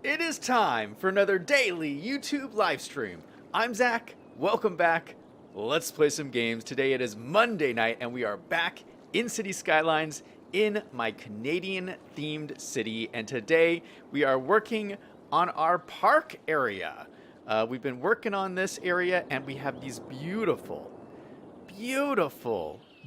It is time for another daily YouTube live stream. I'm Zach. Welcome back. Let's play some games. Today it is Monday night and we are back in City Skylines in my Canadian themed city. And today we are working on our park area. We've been working on this area and we have these beautiful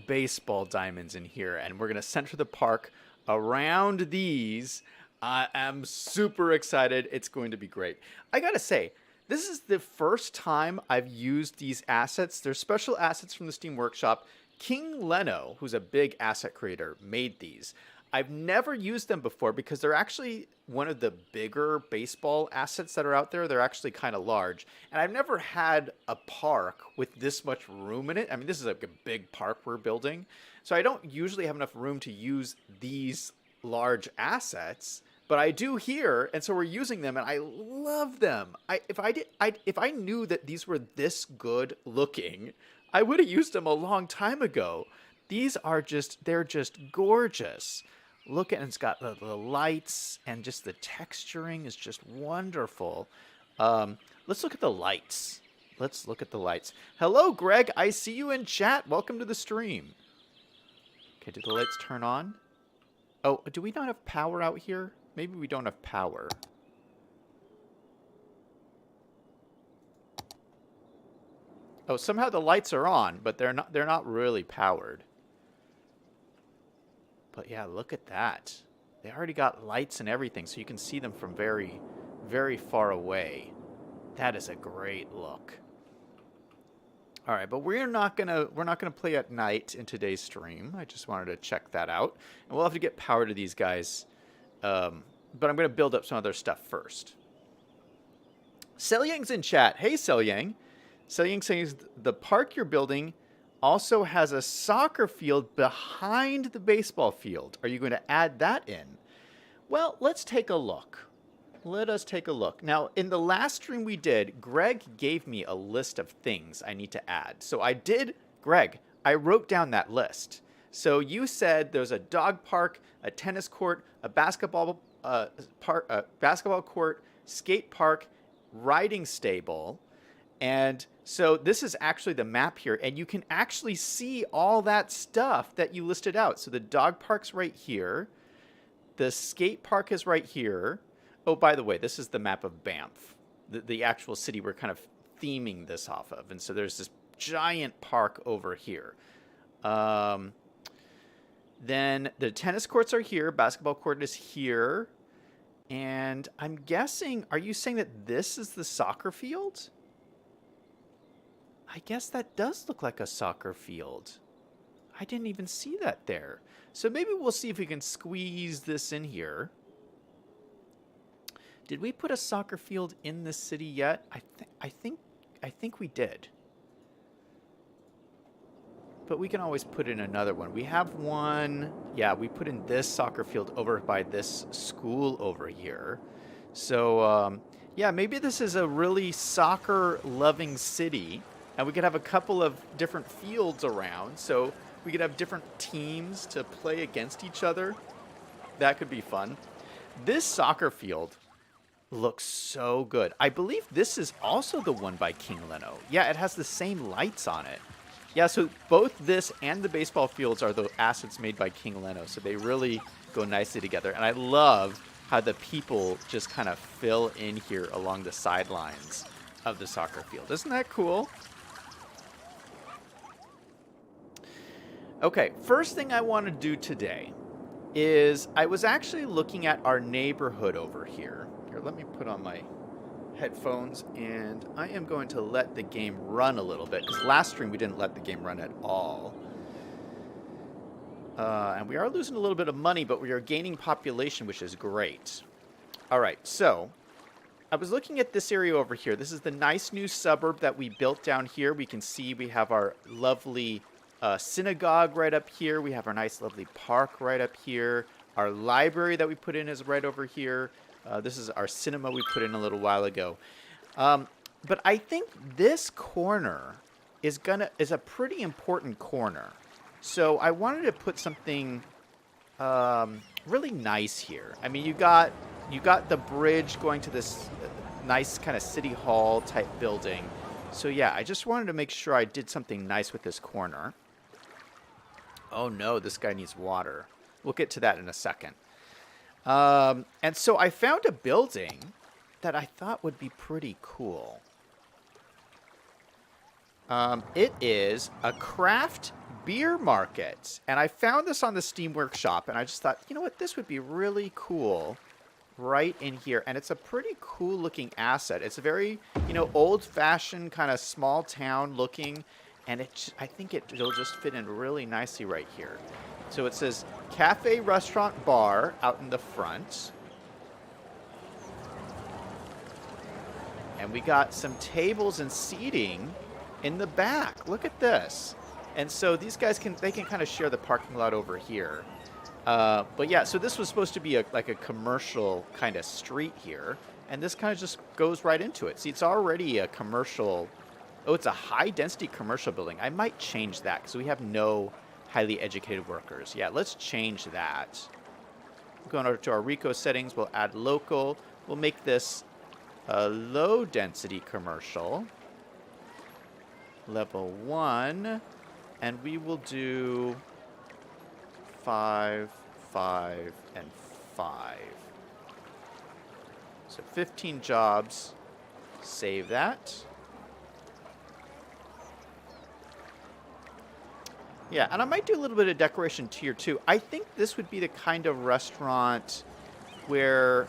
baseball diamonds in here. And we're going to center the park around these. I am super excited. It's going to be great. I gotta say, this is the first time I've used these assets. They're special assets from the Steam Workshop. King Leno, who's a big asset creator, made these. I've never used them before because they're actually one of the bigger baseball assets that are out there. They're actually kind of large. And I've never had a park with this much room in it. I mean, this is like a big park we're building. So I don't usually have enough room to use these large assets, but I do here, and so we're using them, and I love them. If I knew that these were this good looking, I would have used them a long time ago. These are they're just gorgeous. Look at, and it's got the lights, and just the texturing is just wonderful. Let's look at the lights. Let's look at the lights. Hello, Greg. I see you in chat. Welcome to the stream. Okay, did the lights turn on? Oh, do we not have power out here? Maybe we don't have power. Oh, somehow the lights are on, but they're not really powered. But yeah, look at that. They already got lights and everything, so you can see them from very, very far away. That is a great look. All right, but we're not gonna play at night in today's stream. I just wanted to check that out, and we'll have to get power to these guys. But I'm gonna build up some other stuff first. Selyang's in chat. Hey, Selyang. Selyang says the park you're building also has a soccer field behind the baseball field. Are you going to add that in? Well, let's take a look. Let us take a look. Now, in the last stream we did, Greg gave me a list of things I need to add. So I did, Greg, I wrote down that list. So you said there's a dog park, a tennis court, a basketball court, skate park, riding stable. And so this is actually the map here. And you can actually see all that stuff that you listed out. So the dog park's right here. The skate park is right here. Oh, by the way, this is the map of Banff, the actual city we're kind of theming this off of. And so there's this giant park over here. Then the tennis courts are here. Basketball court is here. And I'm guessing, are you saying that this is the soccer field? I guess that does look like a soccer field. I didn't even see that there. So maybe we'll see if we can squeeze this in here. Did we put a soccer field in the city yet? I think we did. But we can always put in another one. We have one. Yeah, we put in this soccer field over by this school over here. So, yeah, maybe this is a really soccer-loving city. And we could have a couple of different fields around. So we could have different teams to play against each other. That could be fun. This soccer field looks so good. I believe this is also the one by King Leno. Yeah, it has the same lights on it. Yeah, so both this and the baseball fields are the assets made by King Leno. So they really go nicely together. And I love how the people just kind of fill in here along the sidelines of the soccer field. Isn't that cool? Okay, first thing I want to do today is I was actually looking at our neighborhood over here. Here, let me put on my headphones, and I am going to let the game run a little bit, because last stream we didn't let the game run at all. And we are losing a little bit of money, but we are gaining population, which is great. All right, so I was looking at this area over here. This is the nice new suburb that we built down here. We can see we have our lovely synagogue right up here. We have our nice lovely park right up here. Our library that we put in is right over here. This is our cinema we put in a little while ago. But I think this corner is a pretty important corner. So I wanted to put something really nice here. I mean, you got you got the bridge going to this nice kind of city hall type building. So yeah, I just wanted to make sure I did something nice with this corner. Oh no, this guy needs water. We'll get to that in a second. And so I found a building that I thought would be pretty cool. It is a craft beer market. And I found this on the Steam Workshop, and I just thought, you know what, this would be really cool right in here. And it's a pretty cool looking asset. It's a very, you know, old-fashioned kind of small town looking, and I think it'll just fit in really nicely right here. So it says cafe, restaurant, bar out in the front. And we got some tables and seating in the back. Look at this. And so these guys can kind of share the parking lot over here. But yeah, so this was supposed to be like a commercial kind of street here. And this kind of just goes right into it. See, it's already a commercial. Oh, it's a high density commercial building. I might change that because we have no highly educated workers. Yeah, let's change that. Going over to our RICO settings, we'll add local. We'll make this a low density commercial. Level 1. And we will do 5, 5, and 5. So 15 jobs. Save that. Yeah, and I might do a little bit of decoration tier 2. I think this would be the kind of restaurant where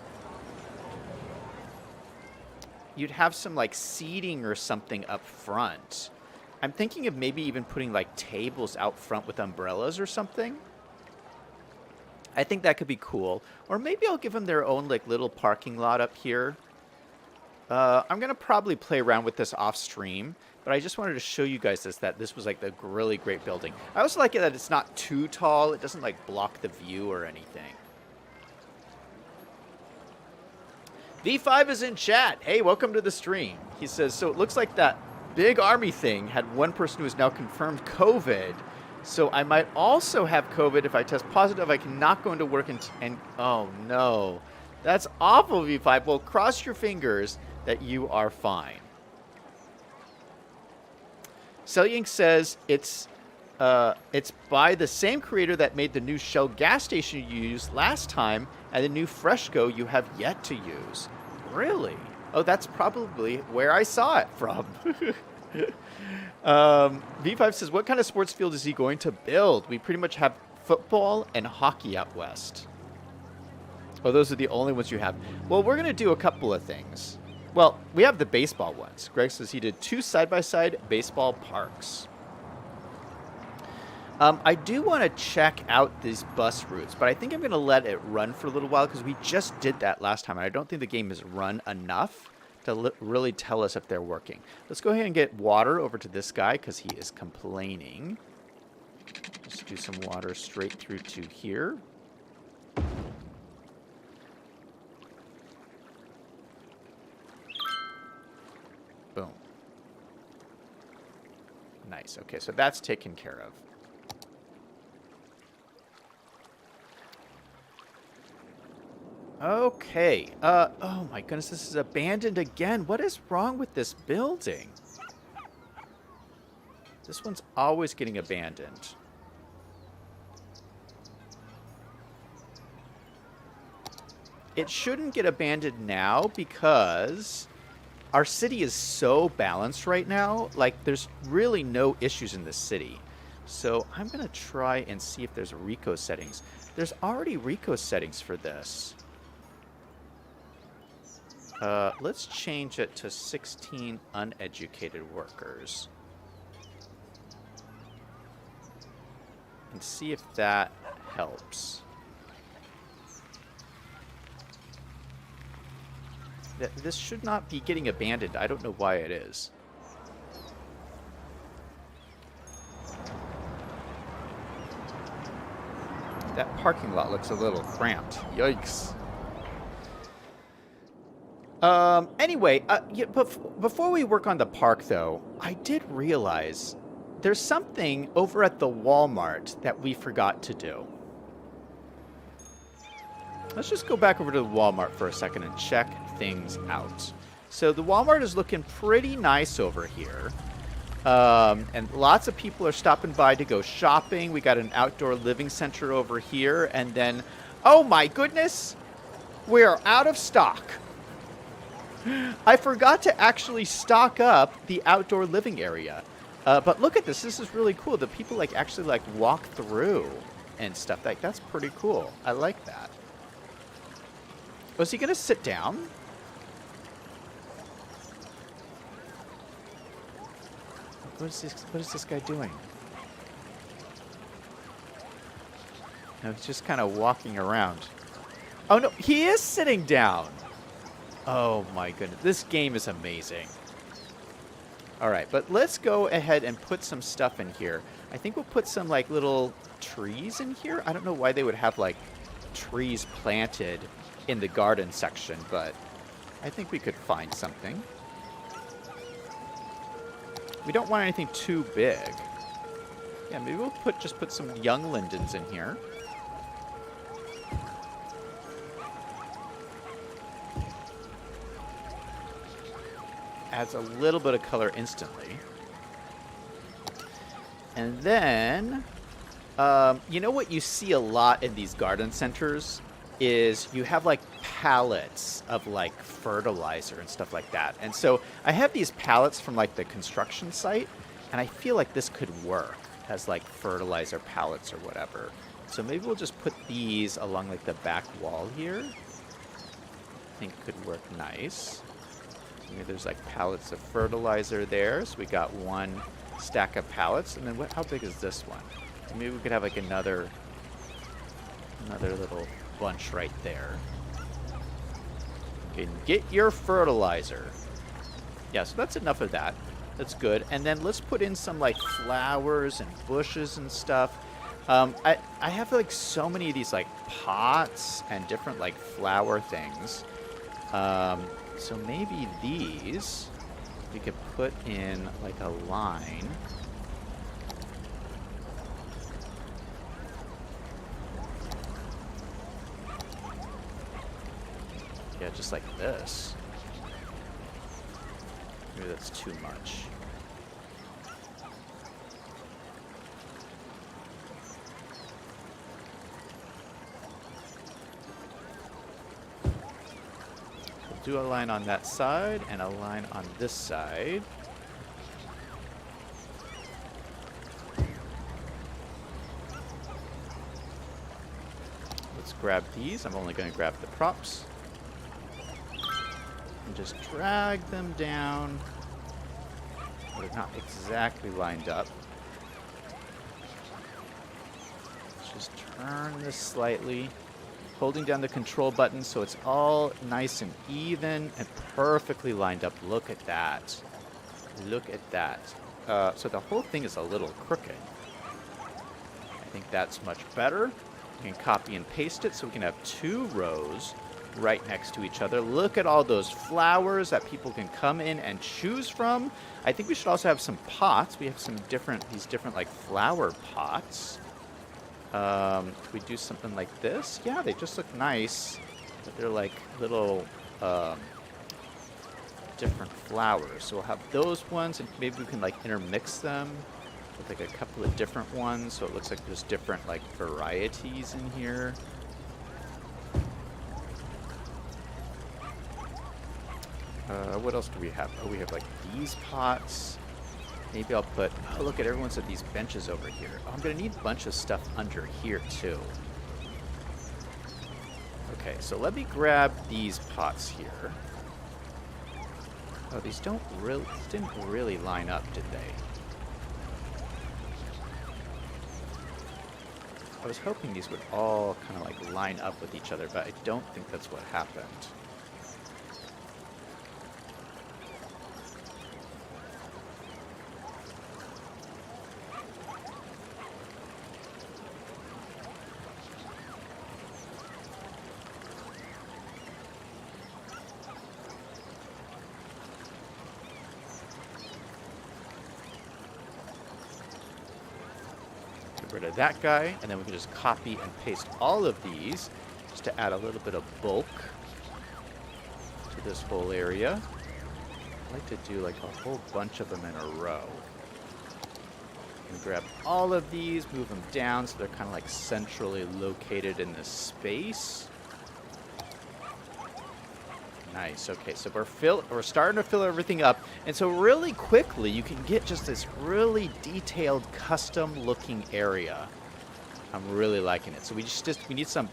you'd have some like seating or something up front. I'm thinking of maybe even putting like tables out front with umbrellas or something. I think that could be cool. Or maybe I'll give them their own like little parking lot up here. I'm going to probably play around with this off stream. But I just wanted to show you guys that this was like the really great building. I also like it that it's not too tall. It doesn't like block the view or anything. V5 is in chat. Hey, welcome to the stream. He says, so it looks like that big army thing had one person who is now confirmed COVID. So I might also have COVID. If I test positive, I cannot go into work and oh no. That's awful, V5. Well, cross your fingers that you are fine. Celyink says it's by the same creator that made the new Shell gas station you used last time and the new Fresco you have yet to use. Really? Oh, that's probably where I saw it from. V5 says, what kind of sports field is he going to build? We pretty much have football and hockey out west. Oh, those are the only ones you have. Well, we're going to do a couple of things. Well, we have the baseball ones. Greg says he did 2 side-by-side baseball parks. I do want to check out these bus routes, but I think I'm going to let it run for a little while because we just did that last time, and I don't think the game has run enough to really tell us if they're working. Let's go ahead and get water over to this guy because he is complaining. Let's do some water straight through to here. Boom. Nice. Okay, so that's taken care of. Okay. Oh my goodness, this is abandoned again. What is wrong with this building? This one's always getting abandoned. It shouldn't get abandoned now because our city is so balanced right now. Like, there's really no issues in the city. So I'm going to try and see if there's RICO settings. There's already RICO settings for this. Let's change it to 16 uneducated workers. And see if that helps. This should not be getting abandoned. I don't know why it is. That parking lot looks a little cramped. Yikes. Anyway, yeah, before we work on the park, though, I did realize there's something over at the Walmart that we forgot to do. Let's just go back over to the Walmart for a second and check things out. So the Walmart is looking pretty nice over here. And lots of people are stopping by to go shopping. We got an outdoor living center over here. And then, oh my goodness, we're out of stock. I forgot to actually stock up the outdoor living area. But look at this. This is really cool. The people like actually like walk through and stuff. Like, that's pretty cool. I like that. Was he going to sit down? What is this guy doing? No, he's just kind of walking around. Oh, no, he is sitting down. Oh, my goodness. This game is amazing. All right, but let's go ahead and put some stuff in here. I think we'll put some, like, little trees in here. I don't know why they would have, like, trees planted in the garden section, but I think we could find something. We don't want anything too big. Yeah, maybe we'll just put some young lindens in here. Adds a little bit of color instantly. And then, you know what you see a lot in these garden centers is you have like pallets of like fertilizer and stuff like that. And so I have these pallets from like the construction site, and I feel like this could work as like fertilizer pallets or whatever. So maybe we'll just put these along like the back wall here. I think could work nice. Maybe there's like pallets of fertilizer there. So we got one stack of pallets. And then how big is this one? So maybe we could have like another little bunch right there. Okay, get your fertilizer. Yeah, so that's enough of that. That's good. And then let's put in some like flowers and bushes and stuff. I have like so many of these like pots and different like flower things. So maybe these we could put in like a line. Yeah, just like this. Maybe that's too much. We'll do a line on that side and a line on this side. Let's grab these. I'm only going to grab the props. And just drag them down. They're not exactly lined up. Let's just turn this slightly, holding down the control button so it's all nice and even and perfectly lined up. Look at that. Look at that. So the whole thing is a little crooked. I think that's much better. You can copy and paste it so we can have two rows right next to each other. Look at all those flowers that people can come in and choose from. I think we should also have some pots. We have some these different like flower pots. Could we do something like this? Yeah, they just look nice, but they're like little different flowers. So we'll have those ones, and maybe we can like intermix them with like a couple of different ones, so it looks like there's different like varieties in here. What else do we have? Oh, we have like these pots. Maybe I'll put, oh, look at everyone's at these benches over here. Oh, I'm going to need a bunch of stuff under here too. Okay, so let me grab these pots here. Oh, these didn't really line up, did they? I was hoping these would all kind of like line up with each other, but I don't think that's what happened. Get rid of that guy, and then we can just copy and paste all of these just to add a little bit of bulk to this whole area. I like to do like a whole bunch of them in a row. And grab all of these, move them down so they're kind of like centrally located in this space. Nice. Okay, so we're starting to fill everything up, and so really quickly you can get just this really detailed, custom-looking area. I'm really liking it. So we need some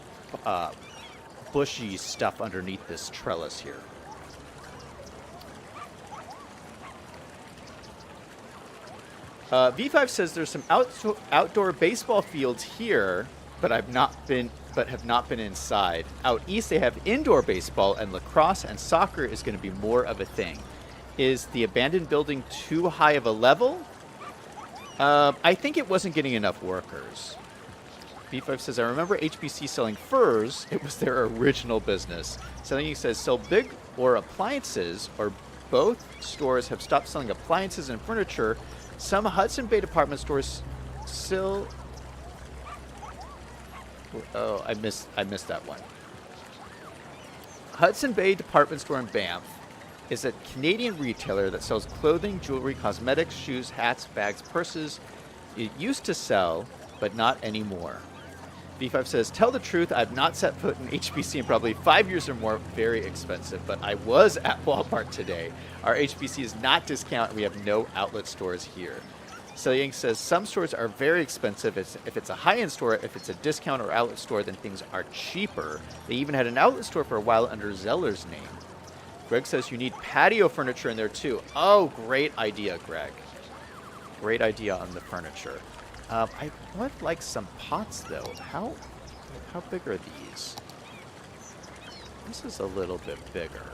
bushy stuff underneath this trellis here. V5 says there's some outdoor baseball fields here, but have not been inside. Out east they have indoor baseball, and lacrosse and soccer is going to be more of a thing. Is the abandoned building too high of a level? I think it wasn't getting enough workers. V5 says, I remember HBC selling furs. It was their original business. Selling says, sell big or appliances, or both stores have stopped selling appliances and furniture. Some Hudson Bay department stores still... Oh, I missed that one. Hudson Bay department store in Banff is a Canadian retailer that sells clothing, jewelry, cosmetics, shoes, hats, bags, purses. It used to sell, but not anymore. V5 says, tell the truth, I've not set foot in HBC in probably 5 years or more. Very expensive, but I was at Walmart today. Our HBC is not discount. We have no outlet stores here. Selling says, some stores are very expensive. If it's a high-end store, if it's a discount or outlet store, then things are cheaper. They even had an outlet store for a while under Zeller's name. Greg says, you need patio furniture in there too. Oh, great idea, Greg. Great idea on the furniture. I would like some pots, though. How big are these? This is a little bit bigger.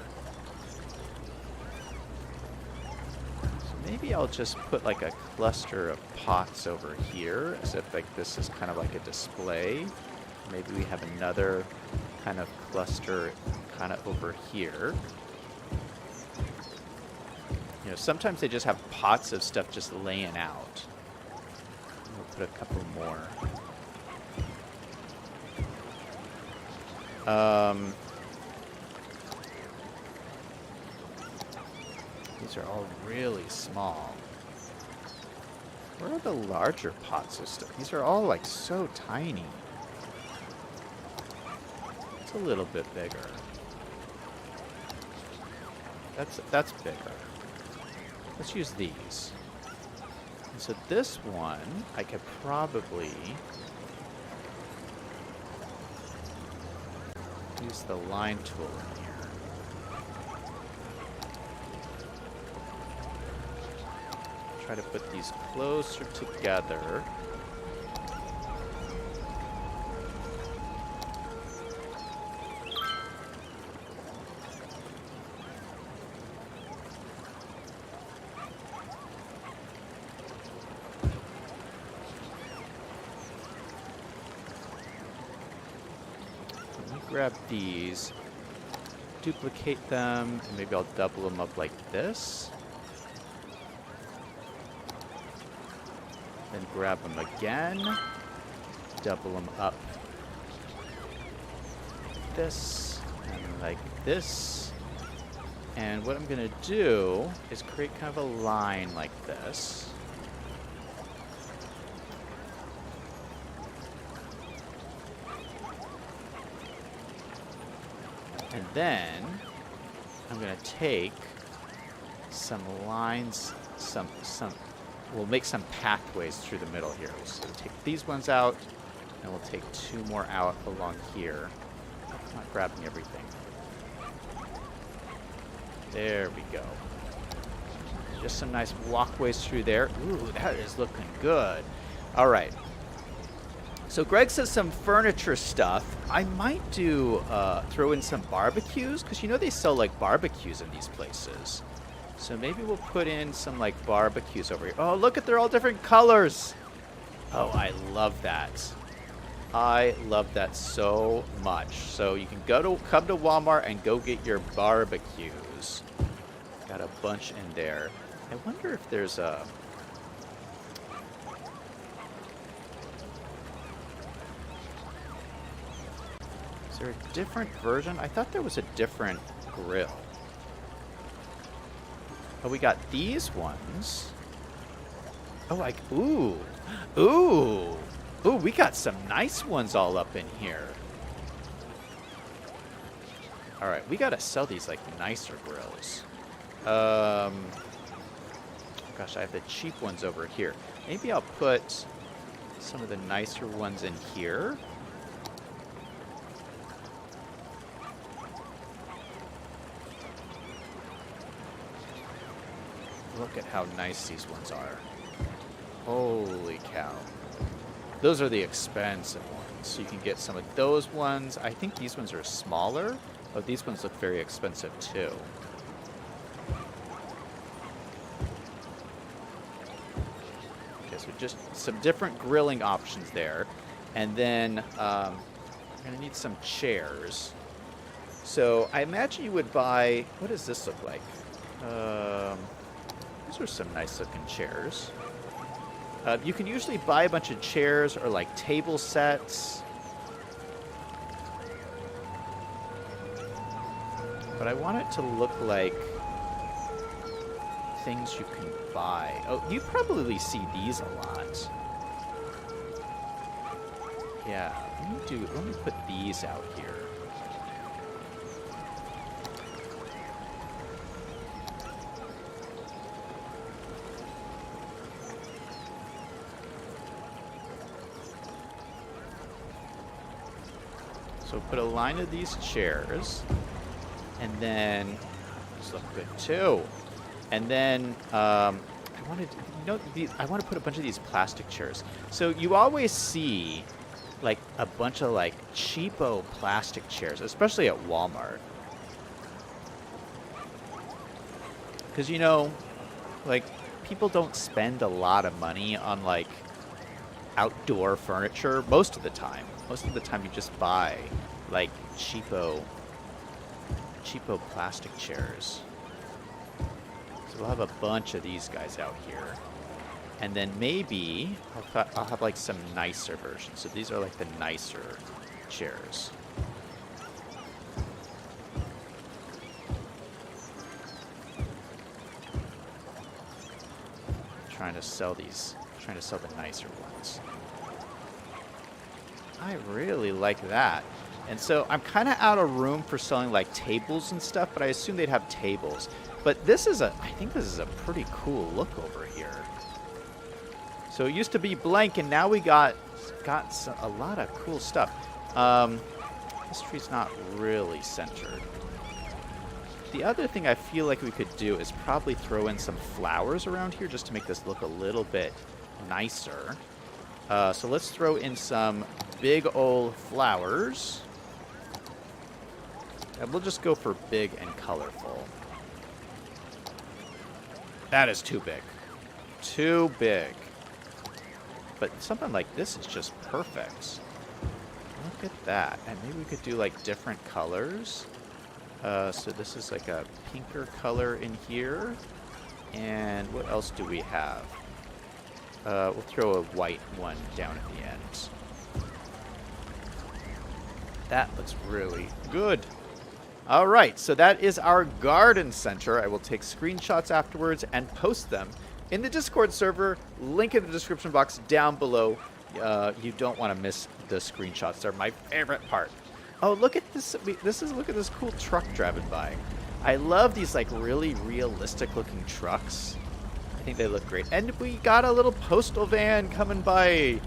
So maybe I'll just put like a cluster of pots over here, as if like this is kind of like a display. Maybe we have another kind of cluster kind of over here. You know, sometimes they just have pots of stuff just laying out. We'll put a couple more. These are all really small. Where are the larger pots of stuff? These are all like so tiny. It's a little bit bigger. That's bigger. Let's use these. And so this one, I could probably use the line tool in here. Try to put these closer together. Grab these, duplicate them, and maybe I'll double them up like this. Then grab them again, double them up like this, and like this. And what I'm gonna do is create kind of a line like this. And then I'm going to take some lines, we'll make some pathways through the middle here. So we'll take these ones out, and we'll take two more out along here. I'm not grabbing everything. There we go. Just some nice walkways through there. Ooh, that is looking good. All right. So Greg says some furniture stuff. I might do throw in some barbecues, because you know they sell like barbecues in these places. So maybe we'll put in some like barbecues over here. Oh, look at, they're all different colors. Oh, I love that. I love that so much. So you can come to Walmart and go get your barbecues. Got a bunch in there. I wonder if there's a... there a different version? I thought there was a different grill. Oh, we got these ones. Oh, like, ooh. Ooh. Ooh, we got some nice ones all up in here. All right, we got to sell these, like, nicer grills. Gosh, I have the cheap ones over here. Maybe I'll put some of the nicer ones in here. Look at how nice these ones are. Holy cow. Those are the expensive ones. So you can get some of those ones. I think these ones are smaller. Oh, these ones look very expensive too. Okay, so just some different grilling options there. And then I'm going to need some chairs. So I imagine you would buy... What does this look like? These are some nice looking chairs. You can usually buy a bunch of chairs or like table sets. But I want it to look like things you can buy. Oh, you probably see these a lot. Yeah, let me put these out here. So put a line of these chairs, and then these look good too. And then I want to put a bunch of these plastic chairs. So you always see like a bunch of like cheapo plastic chairs, especially at Walmart, because like people don't spend a lot of money on like outdoor furniture most of the time. Most of the time you just buy like cheapo plastic chairs. So we'll have a bunch of these guys out here. And then maybe I'll have like some nicer versions. So these are like the nicer chairs. Trying to sell the nicer ones. I really like that. And so I'm kind of out of room for selling like tables and stuff, but I assume they'd have tables. But I think this is a pretty cool look over here. So it used to be blank, and now we got a lot of cool stuff. This tree's not really centered. The other thing I feel like we could do is probably throw in some flowers around here just to make this look a little bit nicer. So let's throw in some big old flowers. And we'll just go for big and colorful. That is too big. Too big. But something like this is just perfect. Look at that. And maybe we could do like different colors. So this is like a pinker color in here. And what else do we have? We'll throw a white one down at the end. That looks really good. All right, so that is our garden center. I will take screenshots afterwards and post them in the Discord server. Link in the description box down below. You don't want to miss the screenshots. They're my favorite part. Oh, look at this. Look at this cool truck driving by. I love these like really realistic looking trucks. I think they look great. And we got a little postal van coming by.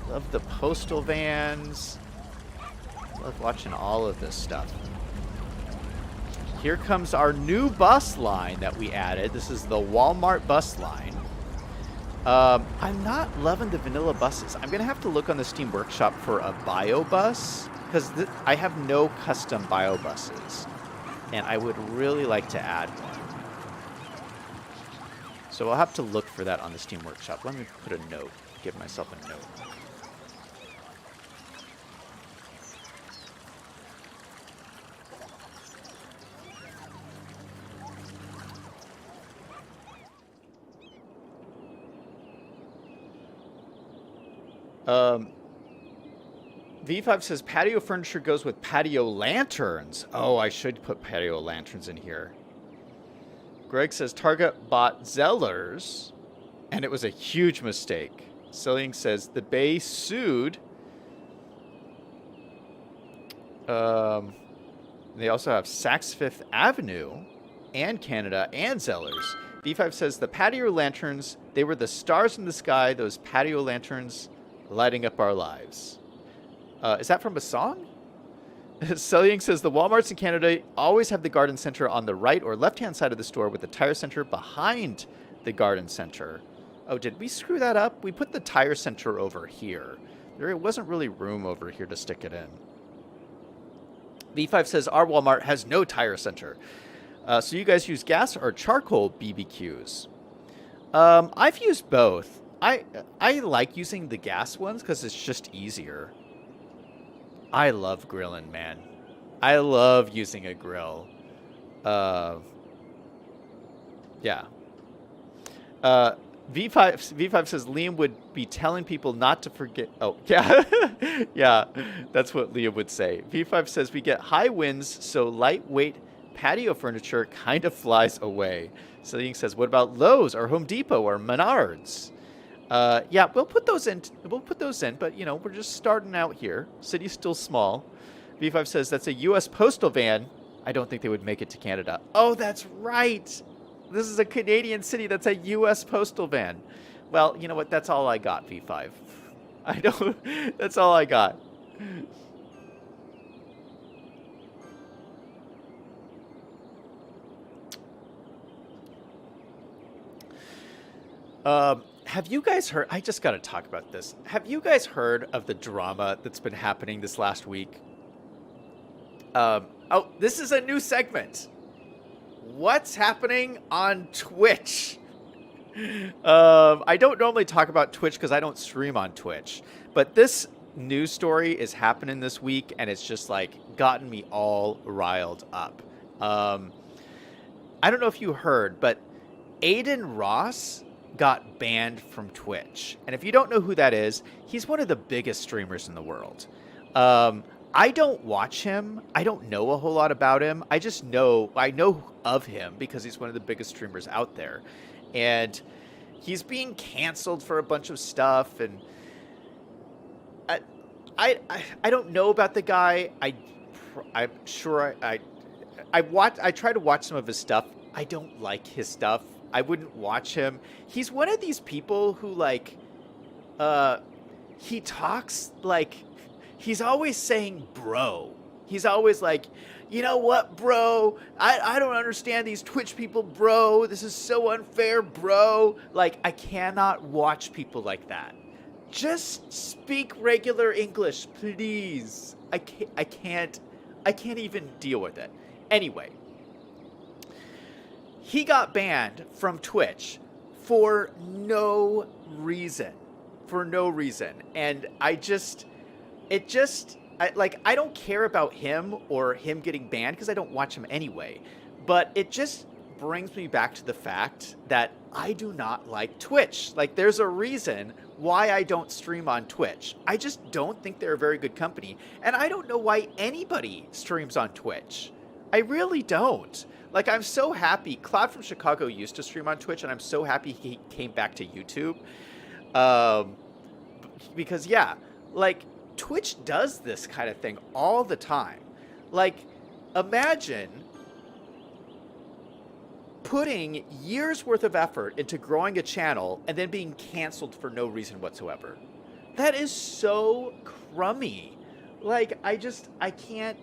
Love the postal vans. Love watching all of this stuff. Here comes our new bus line that we added. This is the Walmart bus line. I'm not loving the vanilla buses. I'm going to have to look on the Steam Workshop for a bio bus, because I have no custom bio buses, and I would really like to add one. So I'll have to look for that on the Steam Workshop. Let me put a note, give myself a note. V5 says patio furniture goes with patio lanterns. Oh, I should put patio lanterns in here. Greg says Target bought Zellers, and it was a huge mistake. Selling says the Bay sued. They also have Saks Fifth Avenue and Canada and Zellers. V5 says the patio lanterns, they were the stars in the sky, those patio lanterns lighting up our lives. Is that from a song? Selling says the Walmarts in Canada always have the garden center on the right or left-hand side of the store with the tire center behind the garden center. Oh, did we screw that up? We put the tire center over here. There wasn't really room over here to stick it in. V5 says our Walmart has no tire center. So you guys use gas or charcoal BBQs? I've used both. I like using the gas ones because it's just easier. I love grilling, man. I love using a grill. Yeah. V5 says Liam would be telling people not to forget. Oh, yeah. Yeah, that's what Liam would say. V5 says we get high winds, so lightweight patio furniture kind of flies away. Liam says, what about Lowe's or Home Depot or Menards? Yeah, we'll put those in. But you know, we're just starting out here. City's still small. V5 says that's a U.S. postal van. I don't think they would make it to Canada. Oh, that's right. This is a Canadian city. That's a U.S. postal van. Well, you know what? That's all I got, V5. I don't. That's all I got. Have you guys heard? I just got to talk about this. Have you guys heard of the drama that's been happening this last week? Oh, this is a new segment. What's happening on Twitch? I don't normally talk about Twitch because I don't stream on Twitch. But this news story is happening this week, and it's just like gotten me all riled up. I don't know if you heard, but Aiden Ross got banned from Twitch. And if you don't know who that is, he's one of the biggest streamers in the world. I don't watch him. I don't know a whole lot about him. I know of him because he's one of the biggest streamers out there. And he's being canceled for a bunch of stuff. And I don't know about the guy. I'm sure I try to watch some of his stuff. I don't like his stuff. I wouldn't watch him. He's one of these people who he talks like he's always saying bro. He's always like, you know what, bro? I don't understand these Twitch people, bro. This is so unfair, bro. Like, I cannot watch people like that. Just speak regular English, please. I can't even deal with it. Anyway, he got banned from Twitch for no reason. And I don't care about him or him getting banned because I don't watch him anyway. But it just brings me back to the fact that I do not like Twitch. Like, there's a reason why I don't stream on Twitch. I just don't think they're a very good company. And I don't know why anybody streams on Twitch. I really don't. Like, I'm so happy. Cloud from Chicago used to stream on Twitch, and I'm so happy he came back to YouTube. Because, yeah, like, Twitch does this kind of thing all the time. Like, imagine putting years worth of effort into growing a channel and then being canceled for no reason whatsoever. That is so crummy. Like, I can't.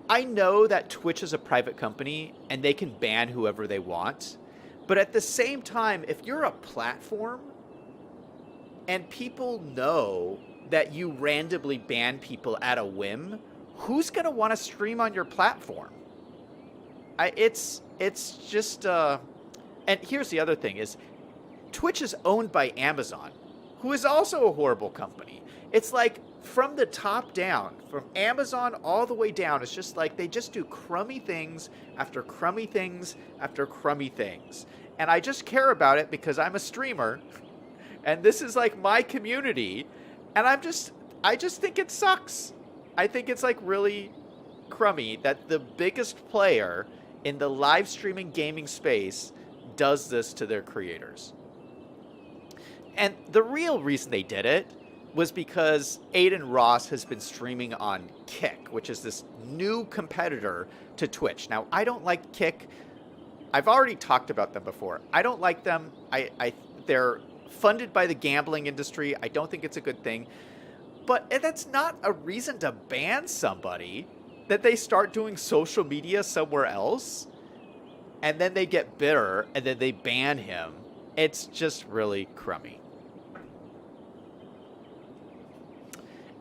I know that Twitch is a private company and they can ban whoever they want. But at the same time, if you're a platform and people know that you randomly ban people at a whim, who's going to want to stream on your platform? It's just... And here's the other thing is, Twitch is owned by Amazon, who is also a horrible company. It's like, from the top down, from Amazon all the way down, it's just like they just do crummy things after crummy things after crummy things. and I just care about it because I'm a streamer, and this is like my community, and I just think it sucks. I think it's like really crummy that the biggest player in the live streaming gaming space does this to their creators. And the real reason they did it was because Aiden Ross has been streaming on Kick, which is this new competitor to Twitch. Now, I don't like Kick. I've already talked about them before. I don't like them. They're funded by the gambling industry. I don't think it's a good thing. But that's not a reason to ban somebody, that they start doing social media somewhere else, and then they get bitter, and then they ban him. It's just really crummy.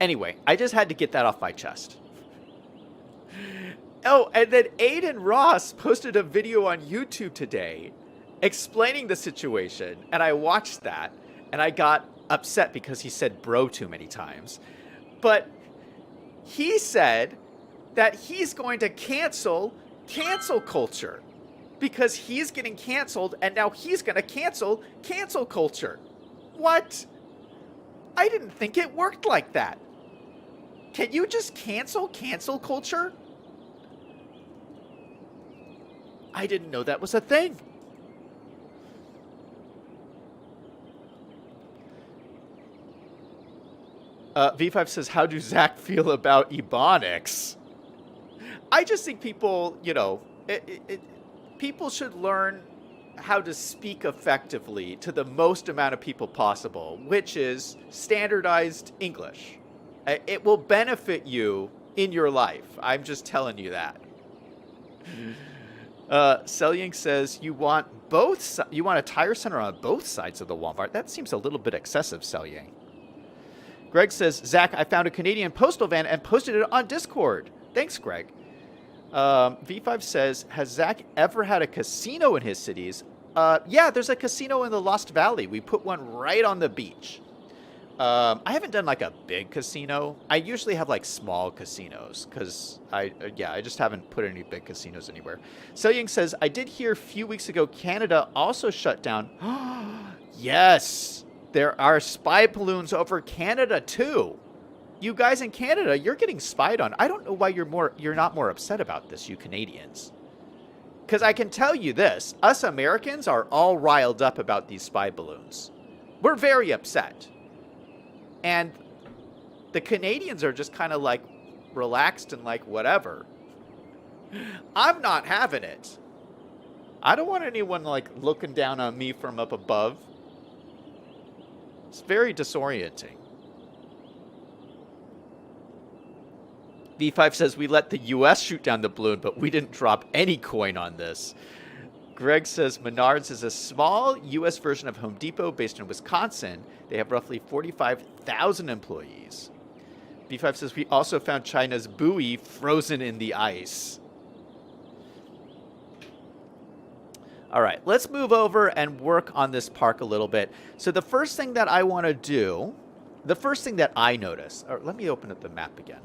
Anyway, I just had to get that off my chest. Oh, and then Aiden Ross posted a video on YouTube today explaining the situation, and I watched that, and I got upset because he said bro too many times. But he said that he's going to cancel culture because he's getting canceled, and now he's going to cancel culture. What? I didn't think it worked like that. Can you just cancel culture? I didn't know that was a thing. V5 says, how do Zach feel about Ebonics? I just think people, people should learn how to speak effectively to the most amount of people possible, which is standardized English. It will benefit you in your life. I'm just telling you that. Selying says you want a tire center on both sides of the Walmart. That seems a little bit excessive, Selying. Greg says, Zach, I found a Canadian postal van and posted it on Discord. Thanks, Greg. V5 says, has Zach ever had a casino in his cities? Yeah, there's a casino in the Lost Valley. We put one right on the beach. I haven't done like a big casino. I usually have like small casinos because I just haven't put any big casinos anywhere. Selying says, I did hear a few weeks ago Canada also shut down. Yes, there are spy balloons over Canada too. You guys in Canada, you're getting spied on. I don't know why you're not more upset about this, you Canadians. Because I can tell you this, us Americans are all riled up about these spy balloons. We're very upset. And the Canadians are just kind of like relaxed and like whatever. I'm not having it. I don't want anyone like looking down on me from up above. It's very disorienting. V5 says we let the US shoot down the balloon, but we didn't drop any coin on this. Greg says Menards is a small U.S. version of Home Depot based in Wisconsin. They have roughly 45,000 employees. V5 says we also found China's buoy frozen in the ice. All right, let's move over and work on this park a little bit. So the first thing that I want to do, the first thing that I notice, or let me open up the map again.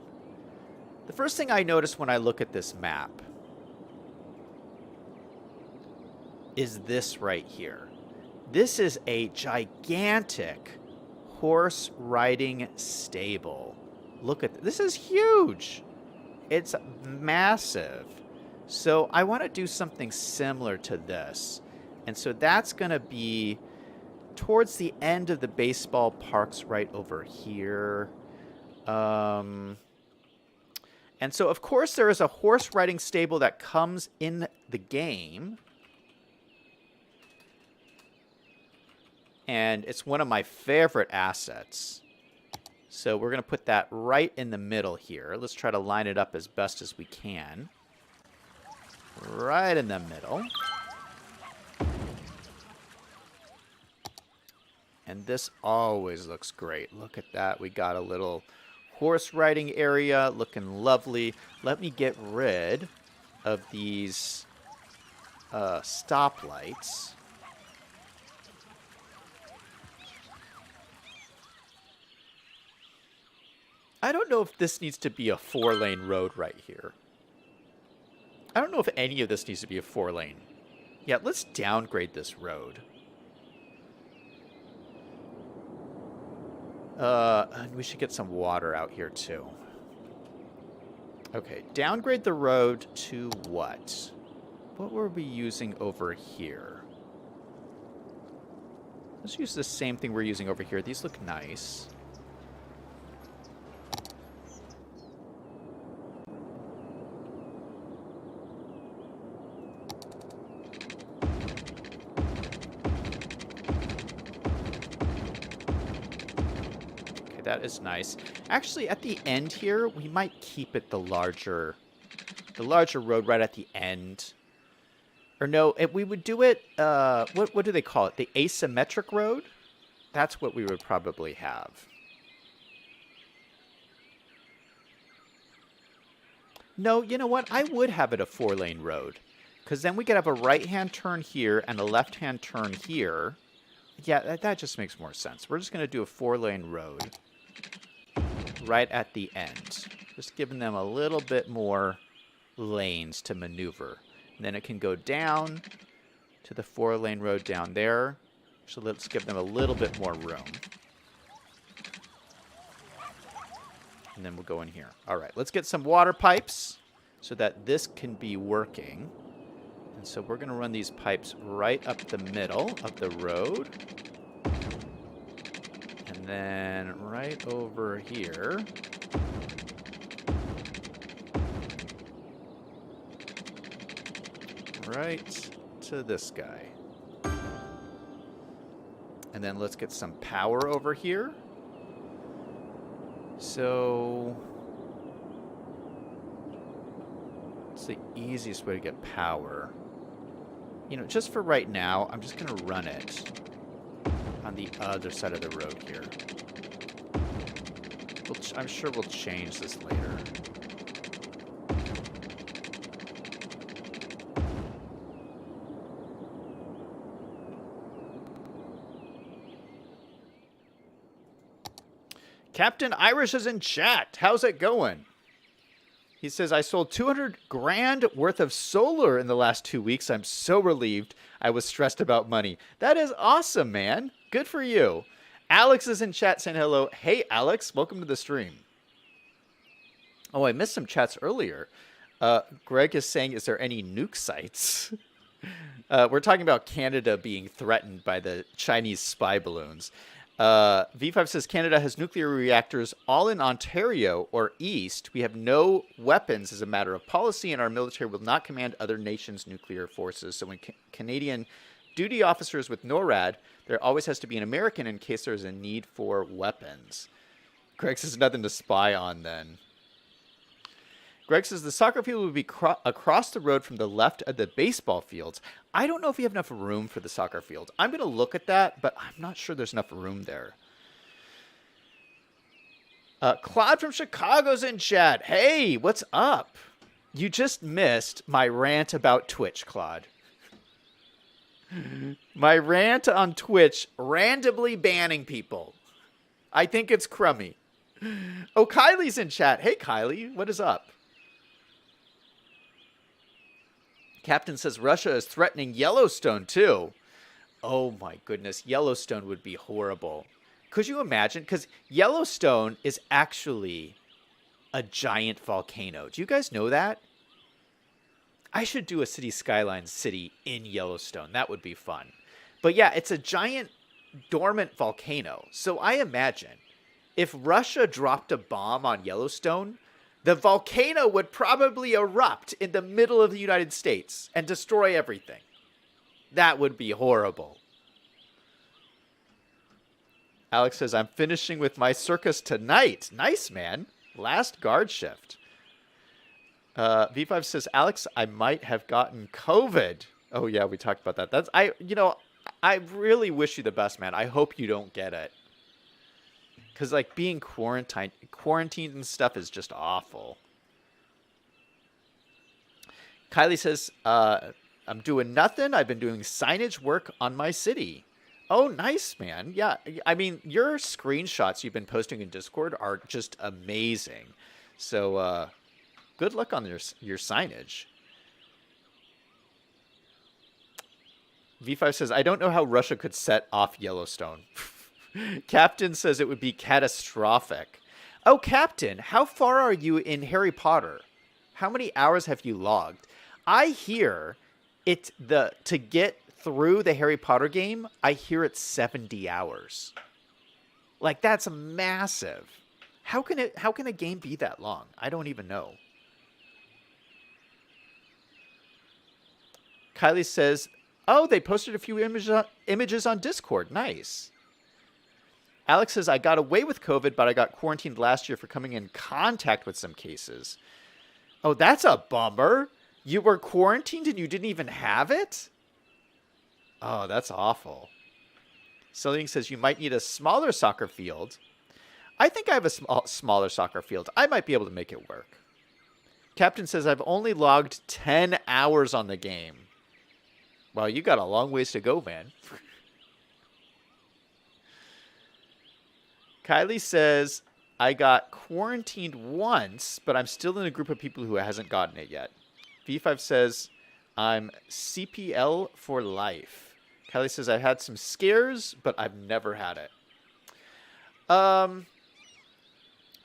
The first thing I notice when I look at this map is this right here. This is a gigantic horse riding stable. Look at this. This is huge. It's massive. So I want to do something similar to this. And so that's going to be towards the end of the baseball parks right over here. And so, of course, there is a horse riding stable that comes in the game. And it's one of my favorite assets. So we're going to put that right in the middle here. Let's try to line it up as best as we can. Right in the middle. And this always looks great. Look at that. We got a little horse riding area looking lovely. Let me get rid of these stoplights. I don't know if this needs to be a 4-lane road right here. I don't know if any of this needs to be a 4-lane. Yeah, let's downgrade this road. And we should get some water out here too. Okay, downgrade the road to what? What were we using over here? Let's use the same thing we're using over here. These look nice. That is nice. Actually, at the end here, we might keep it the larger road right at the end. Or no, we would do it, what do they call it? The asymmetric road? That's what we would probably have. No, you know what? I would have it a 4-lane road. Because then we could have a right-hand turn here and a left-hand turn here. Yeah, that just makes more sense. We're just going to do a 4-lane road right at the end. Just giving them a little bit more lanes to maneuver. And then it can go down to the 4-lane road down there. So let's give them a little bit more room. And then we'll go in here. All right, let's get some water pipes so that this can be working. And so we're going to run these pipes right up the middle of the road. And then right over here. Right to this guy. And then let's get some power over here. So it's the easiest way to get power. You know, just for right now, I'm just going to run it on the other side of the road here. I'm sure we'll change this later. Captain Irish is in chat. How's it going? He says, I sold 200 grand worth of solar in the last 2 weeks. I'm so relieved. I was stressed about money. That is awesome, man. Good for you. Alex is in chat saying hello. Hey, Alex. Welcome to the stream. Oh, I missed some chats earlier. Greg is saying, is there any nuke sites? We're talking about Canada being threatened by the Chinese spy balloons. V5 says Canada has nuclear reactors all in Ontario or east. We have no weapons as a matter of policy, and our military will not command other nations' nuclear forces. So when Canadian duty officers with NORAD, there always has to be an American in case there's a need for weapons. Greg says nothing to spy on then. Greg says the soccer field would be across the road from the left of the baseball fields. I don't know if we have enough room for the soccer field. I'm going to look at that, but I'm not sure there's enough room there. Claude from Chicago's in chat. Hey, what's up? You just missed my rant about Twitch, Claude. My rant on Twitch randomly banning people. I think it's crummy. Oh, Kylie's in chat. Hey, Kylie, what is up? Captain says Russia is threatening Yellowstone, too. Oh, my goodness. Yellowstone would be horrible. Could you imagine? Because Yellowstone is actually a giant volcano. Do you guys know that? I should do a City Skylines city in Yellowstone. That would be fun. But yeah, it's a giant dormant volcano. So I imagine if Russia dropped a bomb on Yellowstone, the volcano would probably erupt in the middle of the United States and destroy everything. That would be horrible. Alex says, I'm finishing with my circus tonight. Nice, man. Last guard shift. V5 says, Alex, I might have gotten COVID. Oh, yeah, we talked about that. I really wish you the best, man. I hope you don't get it. Because, like, being quarantined and stuff is just awful. Kylie says, I'm doing nothing. I've been doing signage work on my city. Oh, nice, man. Yeah, I mean, your screenshots you've been posting in Discord are just amazing. So, good luck on your signage. V5 says, I don't know how Russia could set off Yellowstone. Captain says it would be catastrophic. Oh, Captain, how far are you in Harry Potter? How many hours have you logged? I hear to get through the Harry Potter game, I hear it's 70 hours. Like, that's massive. How can a game be that long? I don't even know. Kylie says, oh, they posted a few images on Discord. Nice. Alex says, I got away with COVID, but I got quarantined last year for coming in contact with some cases. Oh, that's a bummer. You were quarantined and you didn't even have it? Oh, that's awful. Celine says, you might need a smaller soccer field. I think I have a smaller soccer field. I might be able to make it work. Captain says, I've only logged 10 hours on the game. Well, you got a long ways to go, man. Kylie says, I got quarantined once, but I'm still in a group of people who hasn't gotten it yet. V5 says, I'm CPL for life. Kylie says, I had some scares, but I've never had it.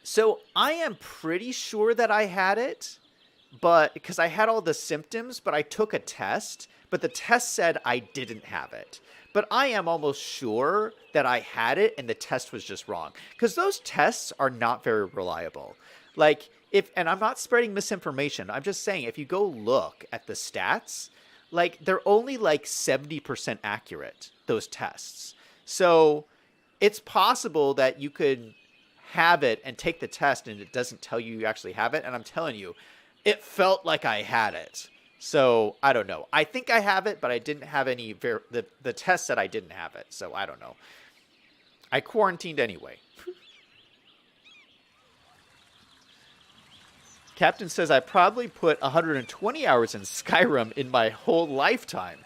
So I am pretty sure that I had it, but because I had all the symptoms, but I took a test, but the test said I didn't have it. But I am almost sure that I had it and the test was just wrong. Because those tests are not very reliable. Like, and I'm not spreading misinformation. I'm just saying, if you go look at the stats, like, they're only like 70% accurate, those tests. So it's possible that you could have it and take the test and it doesn't tell you actually have it. And I'm telling you, it felt like I had it. So, I don't know. I think I have it, but I didn't have any... The test said I didn't have it, so I don't know. I quarantined anyway. Captain says I probably put 120 hours in Skyrim in my whole lifetime.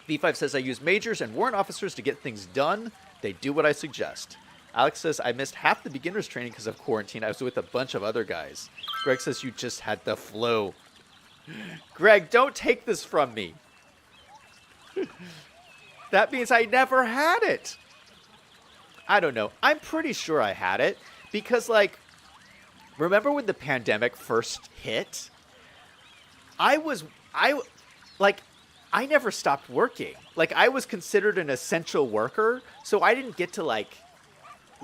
V5 says I use majors and warrant officers to get things done. They do what I suggest. Alex says, I missed half the beginner's training because of quarantine. I was with a bunch of other guys. Greg says, you just had the flu. Greg, don't take this from me. That means I never had it. I don't know. I'm pretty sure I had it because, like, remember when the pandemic first hit? I never stopped working. Like, I was considered an essential worker, so I didn't get to, like,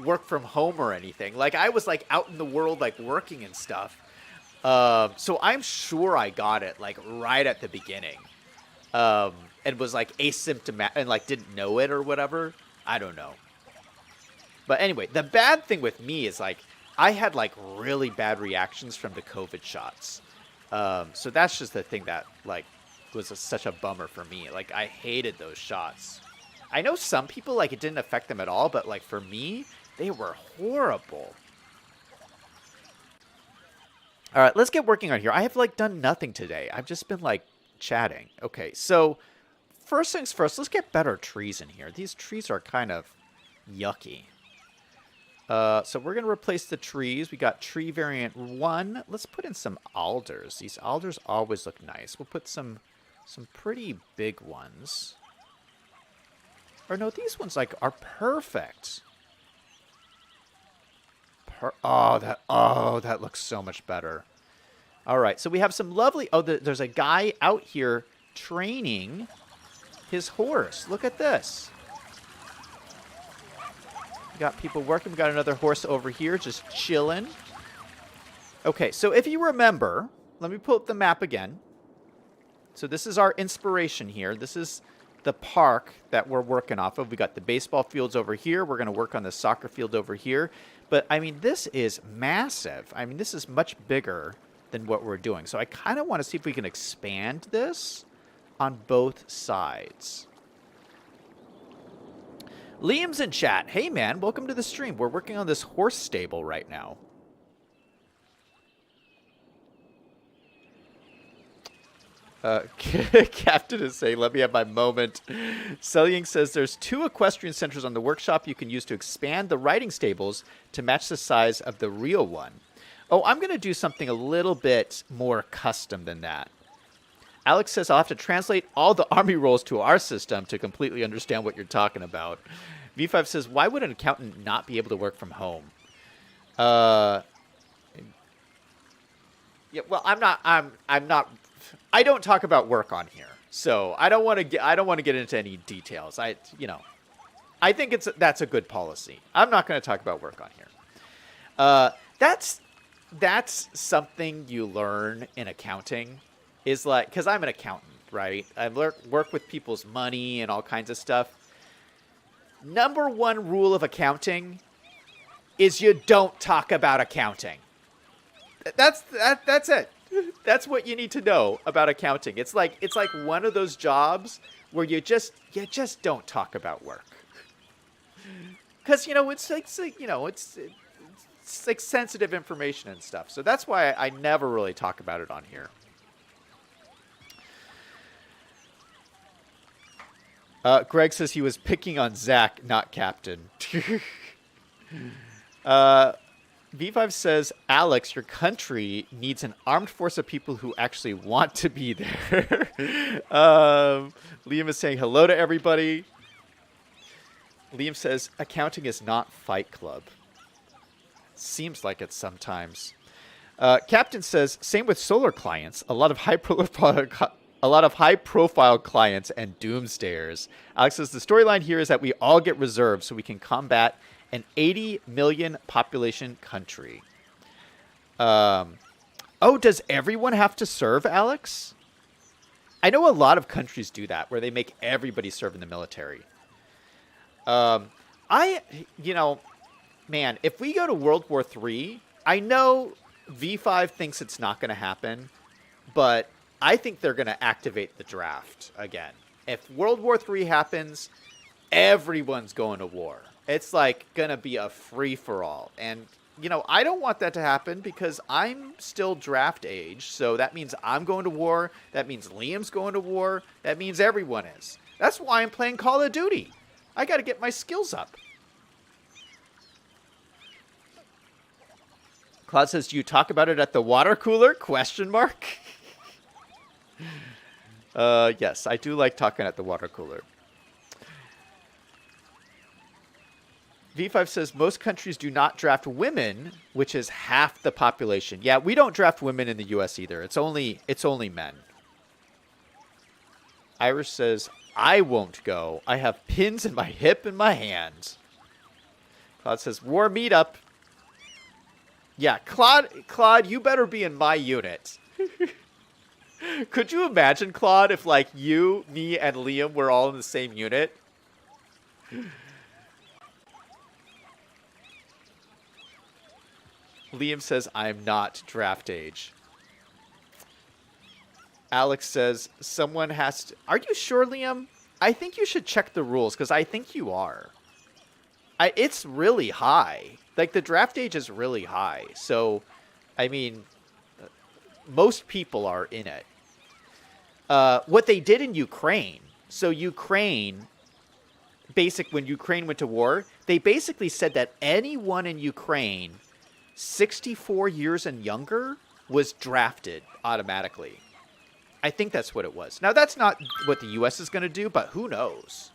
work from home or anything. Like, I was like out in the world, like working and stuff. So I'm sure I got it like right at the beginning. And was like asymptomatic and like didn't know it or whatever. I don't know. But anyway, the bad thing with me is like I had like really bad reactions from the COVID shots. So that's just the thing that like was such a bummer for me. Like I hated those shots. I know some people like it didn't affect them at all, but like for me, they were horrible. All right, let's get working on here. I have like done nothing today. I've just been like chatting. Okay, so first things first, let's get better trees in here. These trees are kind of yucky. So we're going to replace the trees. We got tree variant 1. Let's put in some alders. These alders always look nice. We'll put some pretty big ones. Or no, these ones like are perfect. That looks so much better. All right, so we have some lovely... Oh, there's a guy out here training his horse. Look at this. We got people working. We got another horse over here just chilling. Okay, so if you remember, let me pull up the map again. So this is our inspiration here. This is the park that we're working off of. We got the baseball fields over here. We're going to work on the soccer field over here. But, I mean, this is massive. I mean, this is much bigger than what we're doing. So I kind of want to see if we can expand this on both sides. Liam's in chat. Hey, man, welcome to the stream. We're working on this horse stable right now. Captain is saying, let me have my moment. Selling says there's 2 equestrian centers on the workshop you can use to expand the riding stables to match the size of the real one. Oh, I'm going to do something a little bit more custom than that. Alex says I'll have to translate all the army roles to our system to completely understand what you're talking about. V5 says, why would an accountant not be able to work from home? Yeah, well, I don't talk about work on here. So I don't want to get into any details. I think that's a good policy. I'm not going to talk about work on here. That's something you learn in accounting, is like, because I'm an accountant, right? I work with people's money and all kinds of stuff. Number one rule of accounting is you don't talk about accounting. That's it. That's what you need to know about accounting. It's like one of those jobs where you just don't talk about work. Because it's like sensitive information and stuff. So that's why I never really talk about it on here. Greg says he was picking on Zach, not Captain. V5 says, Alex, your country needs an armed force of people who actually want to be there. Liam is saying hello to everybody. Liam says, accounting is not Fight Club. Seems like it sometimes. Captain says, same with solar clients. A lot of high-profile clients and doomsdayers. Alex says, the storyline here is that we all get reserves so we can combat an 80 million population country. Does everyone have to serve, Alex? I know a lot of countries do that, where they make everybody serve in the military. Man, if we go to World War III, I know V5 thinks it's not going to happen, but I think they're going to activate the draft again. If World War III happens, everyone's going to war. It's like going to be a free-for-all. And, I don't want that to happen because I'm still draft age. So that means I'm going to war. That means Liam's going to war. That means everyone is. That's why I'm playing Call of Duty. I got to get my skills up. Claude says, do you talk about it at the water cooler? ? Yes, I do like talking at the water cooler. V5 says, most countries do not draft women, which is half the population. Yeah, we don't draft women in the U.S. either. It's only men. Irish says, I won't go. I have pins in my hip and my hand. Claude says, war meetup. Yeah, Claude, you better be in my unit. Could you imagine, Claude, if like you, me, and Liam were all in the same unit? Liam says, I'm not draft age. Alex says, someone has to... Are you sure, Liam? I think you should check the rules, because I think you are. It's really high. Like, the draft age is really high. So, I mean, most people are in it. What they did in Ukraine... So, Ukraine... when Ukraine went to war, they basically said that anyone in Ukraine... 64 years and younger was drafted automatically. I think that's what it was. Now, that's not what the U.S. is going to do, but who knows?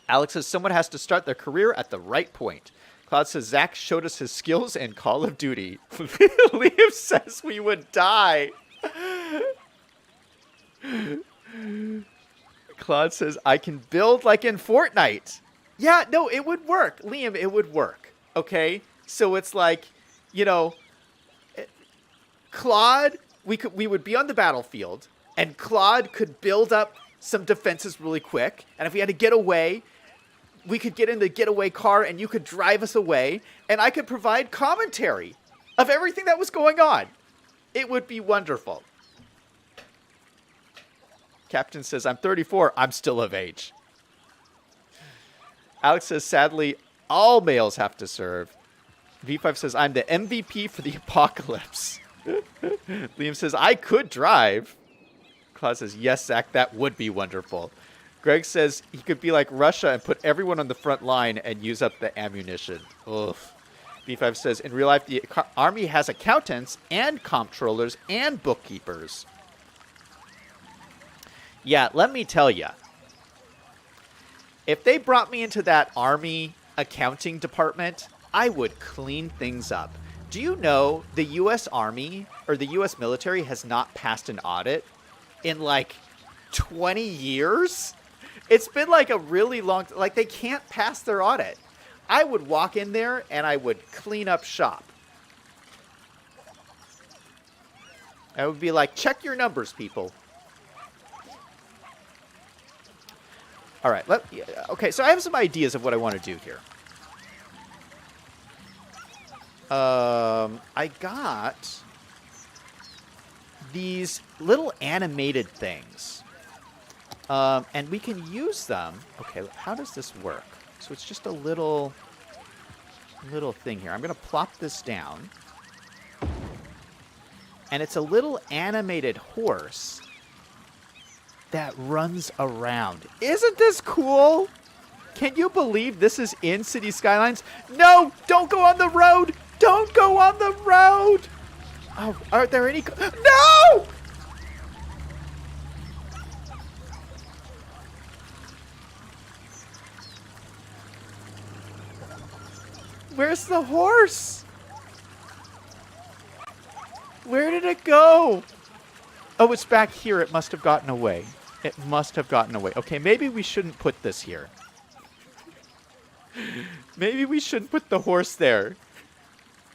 Alex says, someone has to start their career at the right point. Claude says, Zach showed us his skills in Call of Duty. Liam says we would die. Claude says, I can build like in Fortnite. Yeah, no, it would work. Liam, it would work. Okay? So it's like, Claude, we would be on the battlefield, and Claude could build up some defenses really quick. And if we had to get away, we could get in the getaway car, and you could drive us away, and I could provide commentary of everything that was going on. It would be wonderful. Captain says, I'm 34. I'm still of age. Alex says, sadly, all males have to serve. V5 says, I'm the MVP for the apocalypse. Liam says, I could drive. Claude says, yes, Zach, that would be wonderful. Greg says he could be like Russia and put everyone on the front line and use up the ammunition. Ugh. V5 says, in real life, the Army has accountants and comptrollers and bookkeepers. Yeah, let me tell you. If they brought me into that Army accounting department, I would clean things up. Do you know the U.S. Army or the U.S. military has not passed an audit in like 20 years? It's been like a really long... Like, they can't pass their audit. I would walk in there and I would clean up shop. I would be like, check your numbers, people. All right. Okay, so I have some ideas of what I want to do here. I got these little animated things. And we can use them. Okay, how does this work? So it's just a little thing here. I'm going to plop this down. And it's a little animated horse that runs around. Isn't this cool? Can you believe this is in City Skylines? No! Don't go on the road! Don't go on the road! Oh, are there any... No! Where's the horse? Where did it go? Oh, it's back here. It must have gotten away. It must have gotten away. Okay, maybe we shouldn't put this here. Maybe we shouldn't put the horse there.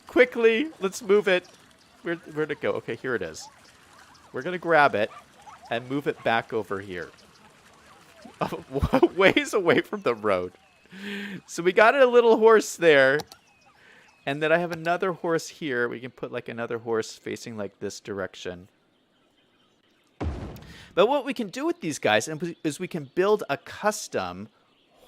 Quickly, let's move it. Where'd it go? Okay, here it is. We're going to grab it and move it back over here. Oh, ways away from the road. So we got a little horse there. And then I have another horse here. We can put like another horse facing like this direction. But what we can do with these guys is we can build a custom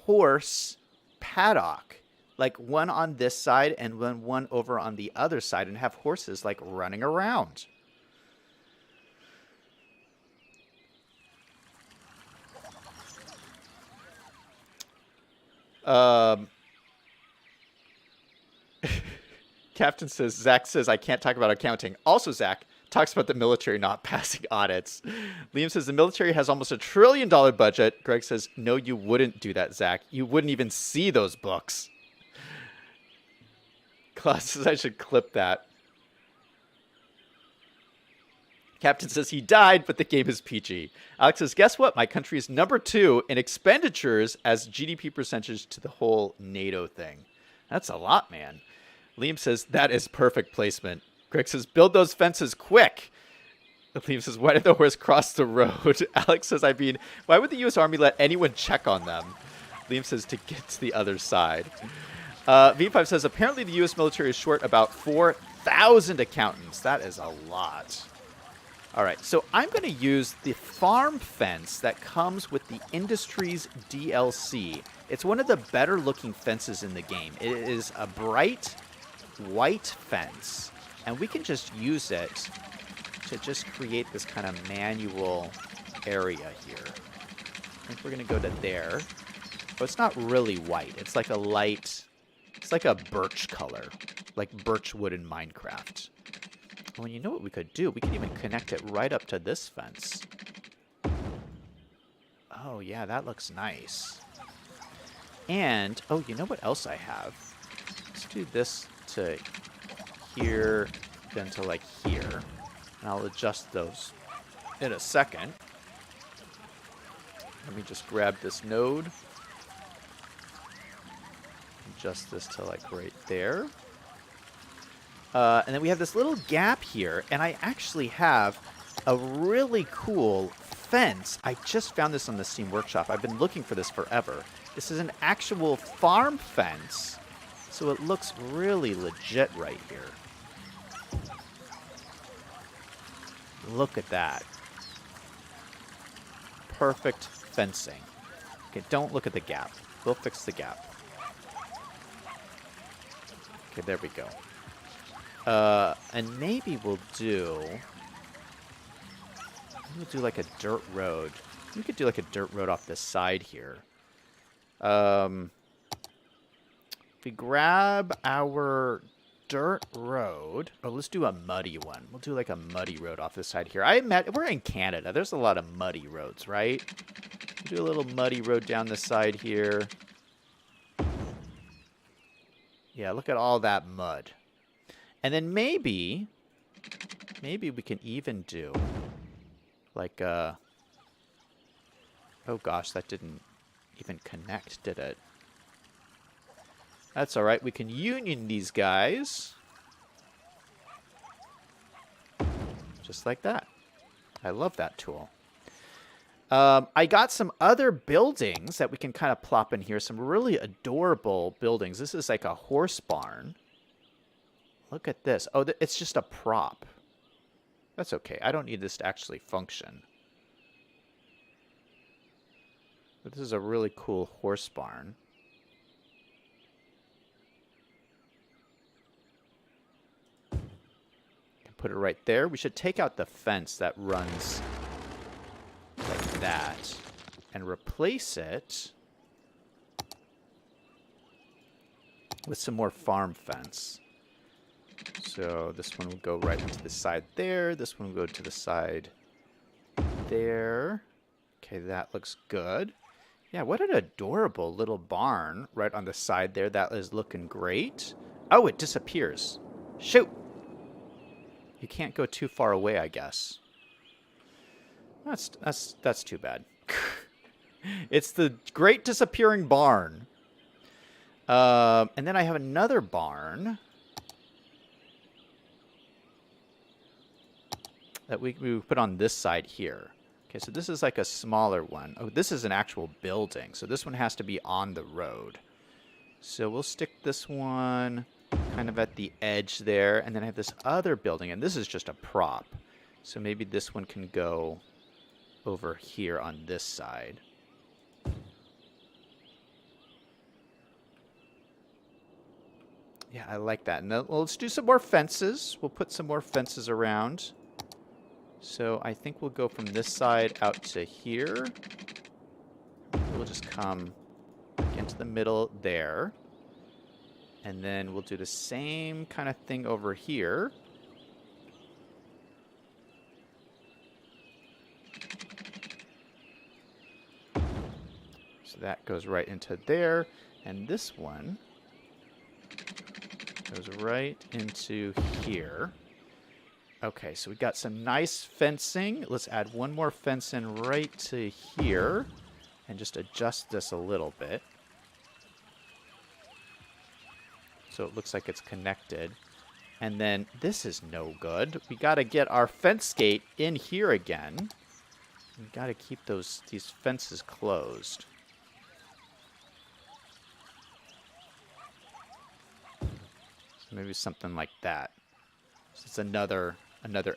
horse paddock. Like one on this side and then one over on the other side and have horses like running around. Captain says, Zach says, I can't talk about accounting. Also, Zach talks about the military not passing audits. Liam says, the military has almost $1 trillion budget. Greg says, no, you wouldn't do that, Zach. You wouldn't even see those books. Klaus says, I should clip that. Captain says he died, but the game is PG. Alex says, guess what? My country is #2 in expenditures as GDP percentage to the whole NATO thing. That's a lot, man. Liam says, that is perfect placement. Greg says, build those fences quick. Liam says, why did the horse cross the road? Alex says, I mean, why would the U.S. Army let anyone check on them? Liam says, to get to the other side. V5 says, apparently the U.S. military is short about 4,000 accountants. That is a lot. All right, so I'm going to use the farm fence that comes with the Industries DLC. It's one of the better looking fences in the game. It is a bright white fence, and we can just use it to just create this kind of manual area here. I think we're going to go to there. But it's not really white. It's like a light, it's like a birch color, like birch wood in Minecraft. Well, you know what we could do? We could even connect it right up to this fence. Oh, yeah, that looks nice. And, oh, you know what else I have? Let's do this to here, then to, like, here. And I'll adjust those in a second. Let me just grab this node. Adjust this to, like, right there. And then we have this little gap here, and I actually have a really cool fence. I just found this on the Steam Workshop. I've been looking for this forever. This is an actual farm fence, so it looks really legit right here. Look at that. Perfect fencing. Okay, don't look at the gap. We'll fix the gap. Okay, there we go. And maybe we'll do like a dirt road. We could do like a dirt road off the side here. If we grab our dirt road. Oh, let's do a muddy one. We'll do like a muddy road off the side here. We're in Canada. There's a lot of muddy roads, right? We'll do a little muddy road down the side here. Yeah, look at all that mud. And then maybe we can even do like a... Oh gosh, that didn't even connect, did it? That's all right. We can union these guys. Just like that. I love that tool. I got some other buildings that we can kind of plop in here. Some really adorable buildings. This is like a horse barn. Look at this. Oh, it's just a prop. That's okay. I don't need this to actually function. But this is a really cool horse barn. Put it right there. We should take out the fence that runs like that and replace it with some more farm fence. So this one will go right into the side there. This one will go to the side there. Okay, that looks good. Yeah, what an adorable little barn right on the side there. That is looking great. Oh, it disappears. Shoot! You can't go too far away, I guess. That's too bad. It's the great disappearing barn. And then I have another barn that we put on this side here. Okay, so this is like a smaller one. Oh, this is an actual building. So this one has to be on the road. So we'll stick this one kind of at the edge there. And then I have this other building. And this is just a prop. So maybe this one can go over here on this side. Yeah, I like that. And then, well, let's do some more fences. We'll put some more fences around. So I think we'll go from this side out to here. We'll just come into the middle there. And then we'll do the same kind of thing over here. So that goes right into there. And this one goes right into here. Okay, so we got some nice fencing. Let's add one more fence in right to here and just adjust this a little bit. So it looks like it's connected. And then this is no good. We got to get our fence gate in here again. We got to keep these fences closed. So maybe something like that. So it's another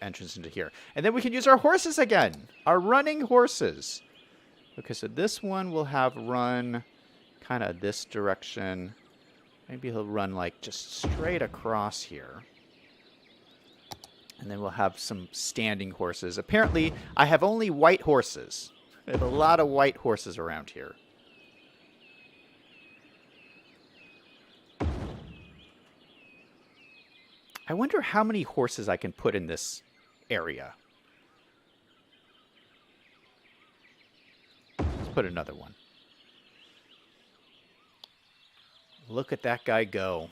entrance into here. And then we can use our horses again. Our running horses. Okay, so this one will have run kind of this direction. Maybe he'll run like just straight across here. And then we'll have some standing horses. Apparently, I have only white horses. I have a lot of white horses around here. I wonder how many horses I can put in this area. Let's put another one. Look at that guy go.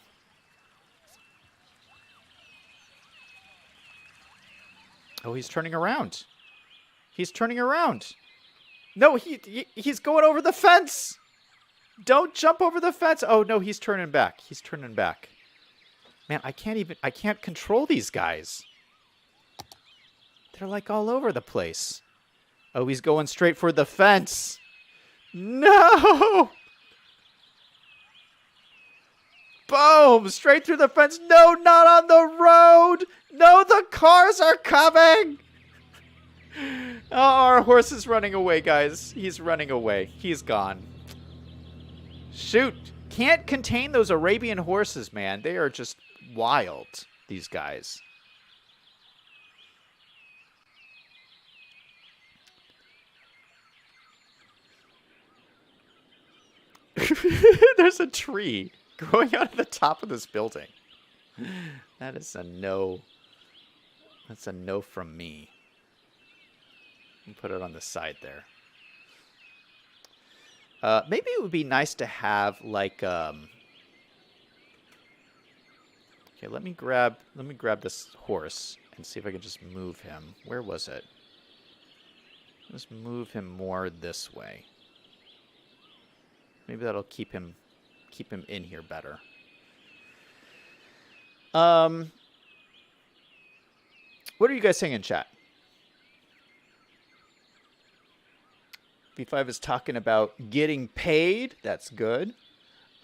Oh, he's turning around. He's turning around. No, he's going over the fence. Don't jump over the fence. Oh, no, he's turning back. He's turning back. Man, I can't control these guys. They're like all over the place. Oh, he's going straight for the fence. No! Boom! Straight through the fence. No, not on the road! No, the cars are coming! Oh, our horse is running away, guys. He's running away. He's gone. Shoot! Can't contain those Arabian horses, man. They are just wild, these guys. There's a tree growing out of the top of this building. That is a no. That's a no from me. Put it on the side there. Maybe it would be nice to have like okay, let me grab this horse and see if I can just move him. Where was it? Let's move him more this way. Maybe that'll keep him in here better. What are you guys saying in chat? V5 is talking about getting paid. That's good.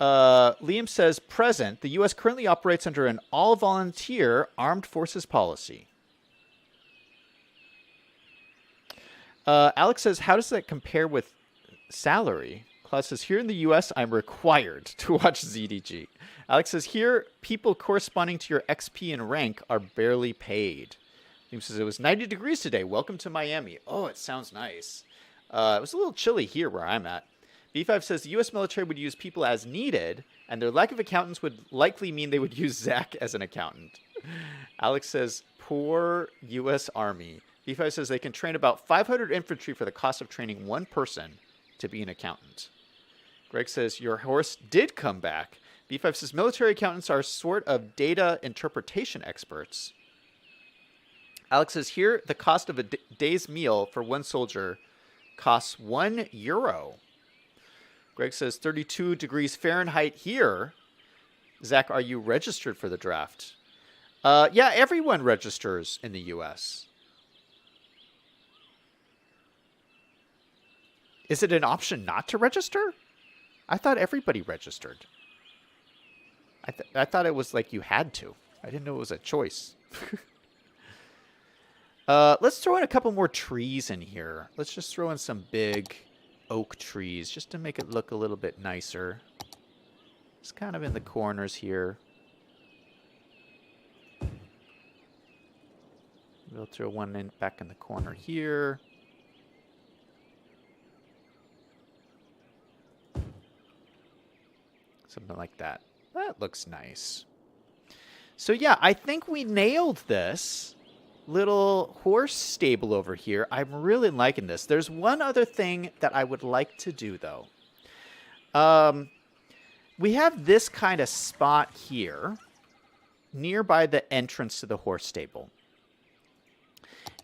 Liam says, present. The U.S. currently operates under an all-volunteer armed forces policy. Alex says, how does that compare with salary? Claude says, here in the U.S., I'm required to watch ZDG. Alex says, here, people corresponding to your XP and rank are barely paid. Liam says, it was 90 degrees today. Welcome to Miami. Oh, it sounds nice. It was a little chilly here where I'm at. V5 says the U.S. military would use people as needed, and their lack of accountants would likely mean they would use Zach as an accountant. Alex says, poor U.S. Army. V5 says they can train about 500 infantry for the cost of training one person to be an accountant. Greg says, your horse did come back. V5 says military accountants are sort of data interpretation experts. Alex says, here, the cost of a day's meal for one soldier costs €1. Greg says 32 degrees Fahrenheit here. Zach, are you registered for the draft? Yeah, everyone registers in the U.S. Is it an option not to register? I thought everybody registered. I thought it was like you had to. I didn't know it was a choice. Let's throw in a couple more trees in here. Let's just throw in some big oak trees just to make it look a little bit nicer. It's kind of in the corners here. We'll throw one in back in the corner here. Something like that. That looks nice. So yeah, I think we nailed this little horse stable over here. I'm really liking this. There's one other thing that I would like to do, though. We have this kind of spot here nearby the entrance to the horse stable.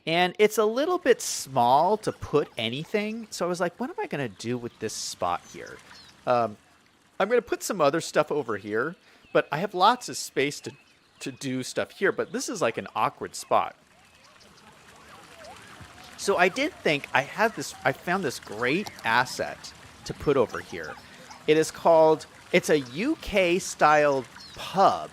And it's a little bit small to put anything. So I was like, what am I going to do with this spot here? I'm going to put some other stuff over here, but I have lots of space to do stuff here. But this is like an awkward spot. So I did think I found this great asset to put over here. It's a UK-styled pub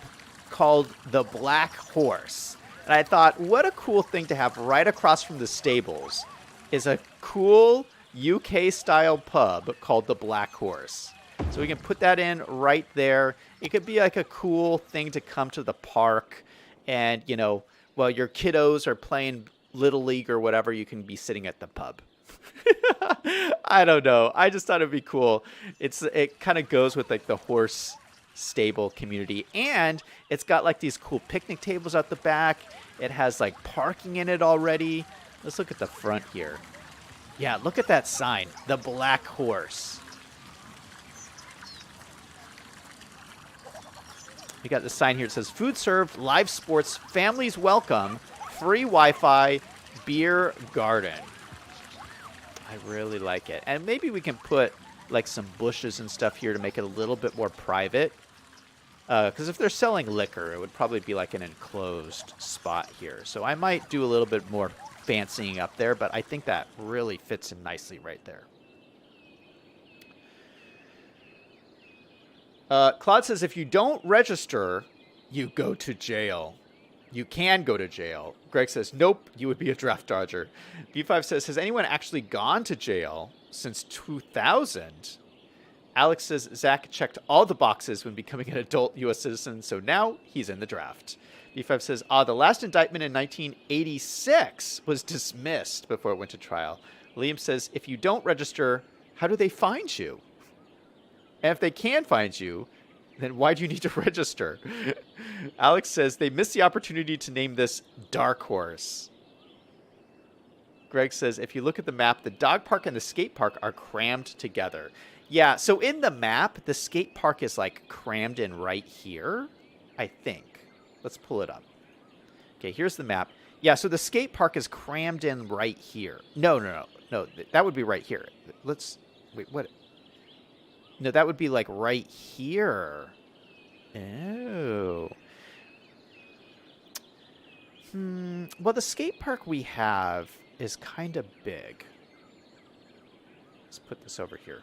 called the Black Horse. And I thought, what a cool thing to have right across from the stables is a cool UK-style pub called the Black Horse. So we can put that in right there. It could be like a cool thing to come to the park and, you know, while your kiddos are playing Little League or whatever, you can be sitting at the pub. I don't know. I just thought it'd be cool. It kind of goes with like the horse stable community, and it's got like these cool picnic tables out the back. It has like parking in it already. Let's look at the front here. Yeah, look at that sign, the Black Horse. We got the sign here. It says food served, live sports, families welcome, free Wi-Fi, beer garden. I really like it. And maybe we can put like some bushes and stuff here to make it a little bit more private. Because if they're selling liquor, it would probably be like an enclosed spot here. So I might do a little bit more fancying up there, but I think that really fits in nicely right there. Claude says, if you don't register, you go to jail. You can go to jail. Greg says, nope, you would be a draft dodger. B5 says, has anyone actually gone to jail since 2000? Alex says, Zach checked all the boxes when becoming an adult U.S. citizen, so now he's in the draft. B5 says, the last indictment in 1986 was dismissed before it went to trial. Liam says, if you don't register, how do they find you? And if they can find you, Then why do you need to register? Alex says they missed the opportunity to name this Dark Horse. Greg says, if you look at the map, the dog park and the skate park are crammed together. Yeah, so in the map, the skate park is like crammed in right here, I think. Let's pull it up. Okay, here's the map. Yeah, so the skate park is crammed in right here. No, that would be right here. Wait, what? No, that would be like right here. Oh. Well, the skate park we have is kind of big. Let's put this over here.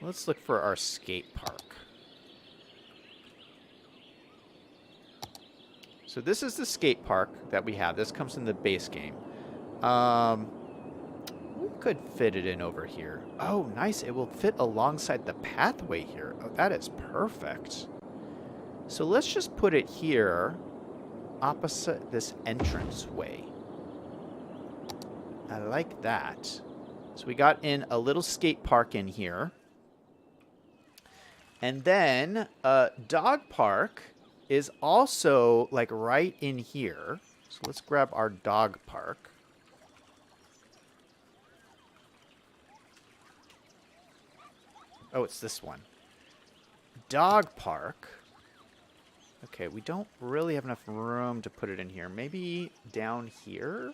Let's look for our skate park. So this is the skate park that we have. This comes in the base game. We could fit it in over here. Oh, nice. It will fit alongside the pathway here. Oh, that is perfect. So let's just put it here opposite this entranceway. I like that. So we got in a little skate park in here. And then dog park is also like right in here. So let's grab our dog park. Oh, it's this one. Dog park. Okay, we don't really have enough room to put it in here. Maybe down here?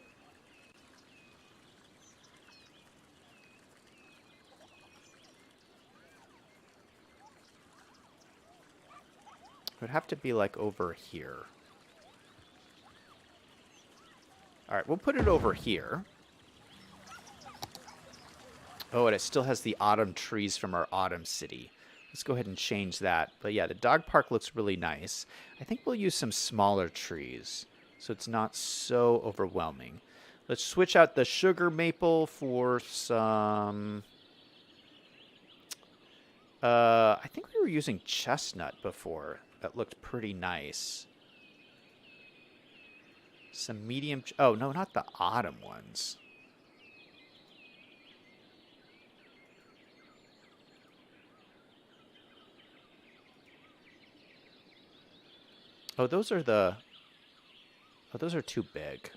It would have to be like over here. All right, we'll put it over here. Oh, and it still has the autumn trees from our autumn city. Let's go ahead and change that. But yeah, the dog park looks really nice. I think we'll use some smaller trees so it's not so overwhelming. Let's switch out the sugar maple for some... I think we were using chestnut before. That looked pretty nice. Some medium... Oh, no, not the autumn ones. Oh, those are the... Oh, those are too big.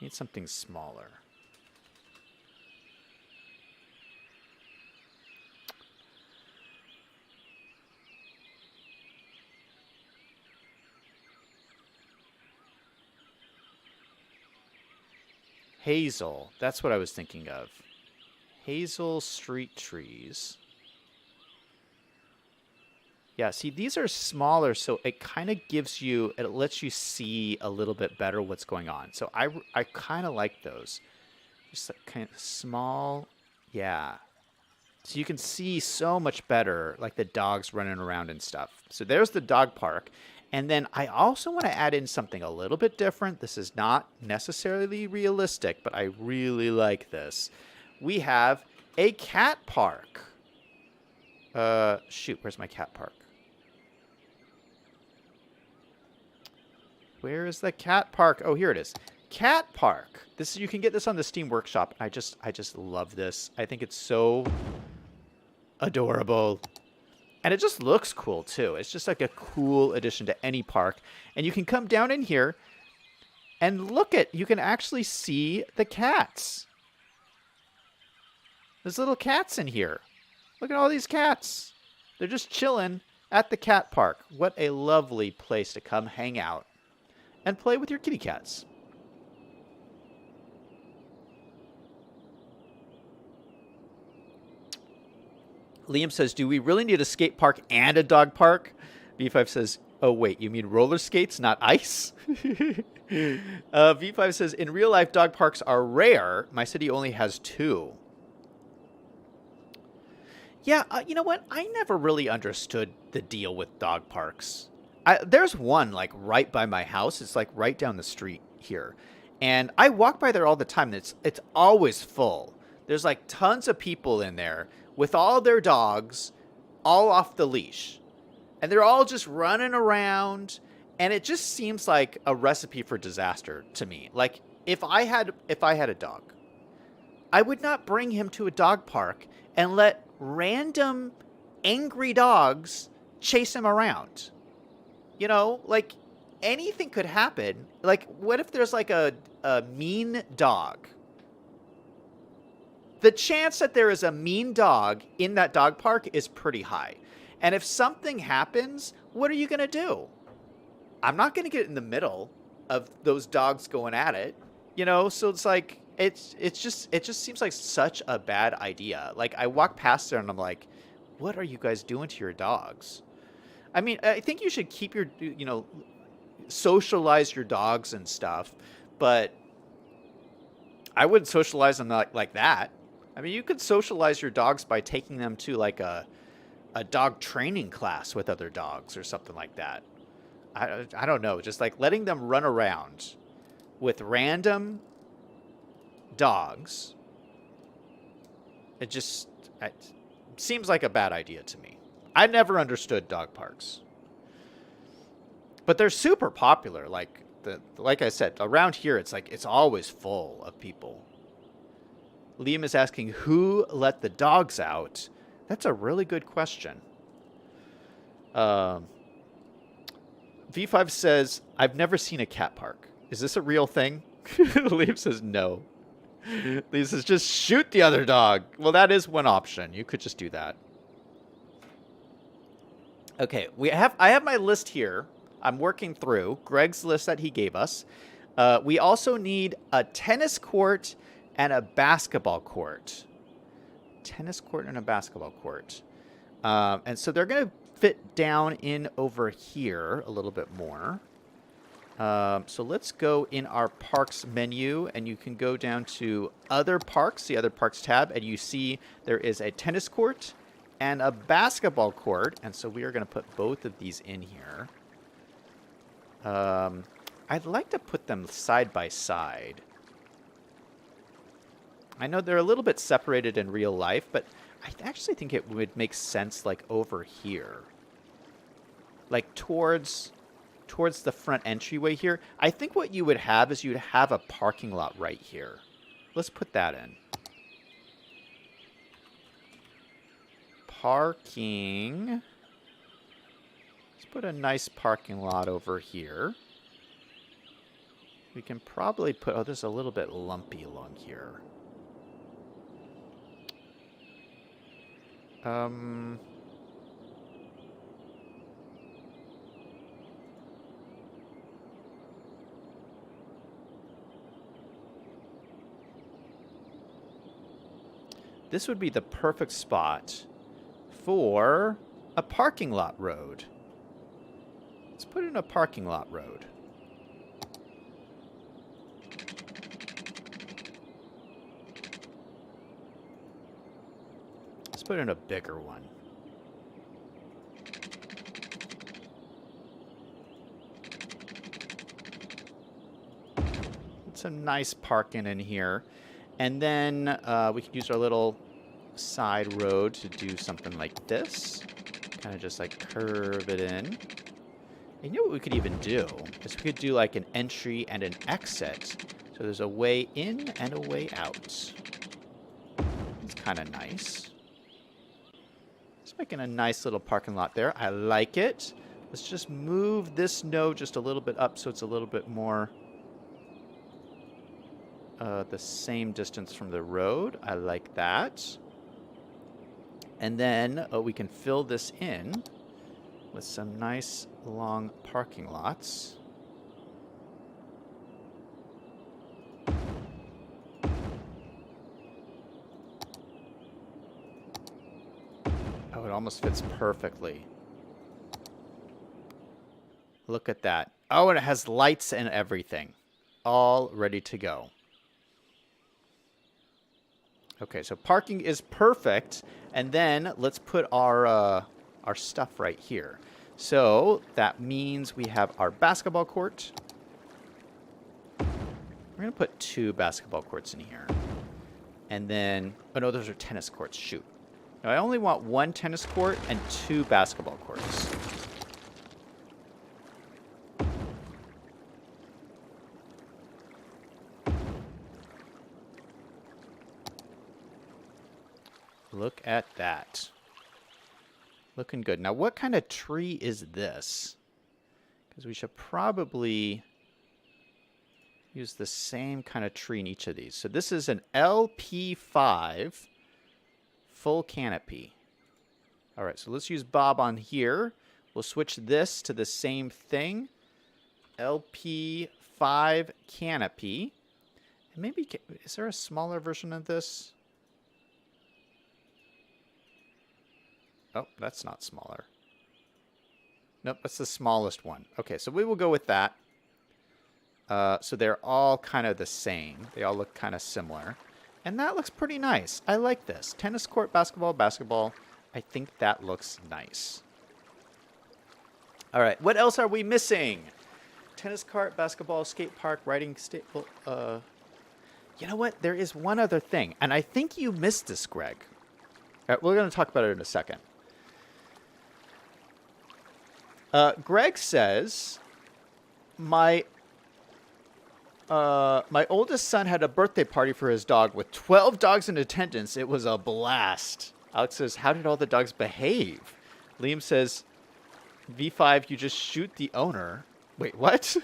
Need something smaller. Hazel. That's what I was thinking of. Hazel street trees. Yeah, see, these are smaller, so it kind of gives you, it lets you see a little bit better what's going on. So I kind of like those. Just like kind of small, yeah. So you can see so much better, like the dogs running around and stuff. So there's the dog park. And then I also want to add in something a little bit different. This is not necessarily realistic, but I really like this. We have a cat park. Shoot, where's my cat park? Where is the cat park? Oh, here it is. Cat park. This, you can get this on the Steam Workshop. I just love this. I think it's so adorable. And it just looks cool too. It's just like a cool addition to any park. And you can come down in here and look at, you can actually see the cats. There's little cats in here. Look at all these cats. They're just chilling at the cat park. What a lovely place to come hang out and play with your kitty cats. Liam says, do we really need a skate park and a dog park? V5 says, oh, wait, you mean roller skates, not ice? V5 says, in real life, dog parks are rare. My city only has 2. Yeah, you know what? I never really understood the deal with dog parks. There's one, like, right by my house. It's, like, right down the street here. And I walk by there all the time, and it's always full. There's, like, tons of people in there with all their dogs all off the leash. And they're all just running around. And it just seems like a recipe for disaster to me. Like, if I had a dog, I would not bring him to a dog park and let random angry dogs chase him around. You know, like, anything could happen. Like, what if there's like a mean dog? The chance that there is a mean dog in that dog park is pretty high. And if something happens, what are you going to do? I'm not going to get in the middle of those dogs going at it, you know? So it's like, it just seems like such a bad idea. Like, I walk past there and I'm like, what are you guys doing to your dogs? I mean, I think you should keep your, you know, socialize your dogs and stuff, but I wouldn't socialize them like that. I mean, you could socialize your dogs by taking them to like a dog training class with other dogs or something like that. I don't know, just like letting them run around with random dogs. It seems like a bad idea to me. I never understood dog parks. But they're super popular. Like I said, around here it's like it's always full of people. Liam is asking, who let the dogs out? That's a really good question. V5 says, I've never seen a cat park. Is this a real thing? Liam says no. Liam says, just shoot the other dog. Well, that is one option. You could just do that. Okay, I have my list here. I'm working through Greg's list that he gave us. We also need a tennis court and a basketball court. Tennis court and a basketball court. And so they're going to fit down in over here a little bit more. So let's go in our parks menu, and you can go down to other parks, the other parks tab, and you see there is a tennis court and a basketball court. And so we are going to put both of these in here. I'd like to put them side by side. I know they're a little bit separated in real life, but I actually think it would make sense like over here. Like towards the front entryway here. I think what you would have is you'd have a parking lot right here. Let's put that in. Parking. Let's put a nice parking lot over here. We can probably put... Oh, there's a little bit lumpy along here. This would be the perfect spot for a parking lot road. Let's put in a parking lot road. Let's put in a bigger one. Put some nice parking in here. And then we can use our little side road to do something like this. Kind of just like curve it in. And you know what we could even do? Is we could do like an entry and an exit. So there's a way in and a way out. It's kind of nice. It's making a nice little parking lot there. I like it. Let's just move this node just a little bit up so it's a little bit more the same distance from the road. I like that. And then we can fill this in with some nice long parking lots. Oh, it almost fits perfectly. Look at that. Oh, and it has lights and everything. All ready to go. Okay, so parking is perfect. And then let's put our stuff right here. So that means we have our basketball court. We're going to put 2 basketball courts in here. And then, oh no, those are tennis courts. Shoot. Now, I only want 1 tennis court and 2 basketball courts. Look at that. Looking good. Now, what kind of tree is this? Because we should probably use the same kind of tree in each of these. So this is an LP5 full canopy. All right, so let's use Bob on here. We'll switch this to the same thing. LP5 canopy. And maybe, is there a smaller version of this? Oh, that's not smaller. Nope, that's the smallest one. Okay, so we will go with that. So they're all kind of the same. They all look kind of similar. And that looks pretty nice. I like this. Tennis court, basketball, basketball. I think that looks nice. All right, what else are we missing? Tennis court, basketball, skate park, riding stable. You know what? There is one other thing, and I think you missed this, Greg. All right, we're going to talk about it in a second. Greg says, my oldest son had a birthday party for his dog with 12 dogs in attendance. It was a blast. Alex says, how did all the dogs behave? Liam says, V5, you just shoot the owner. Wait, what?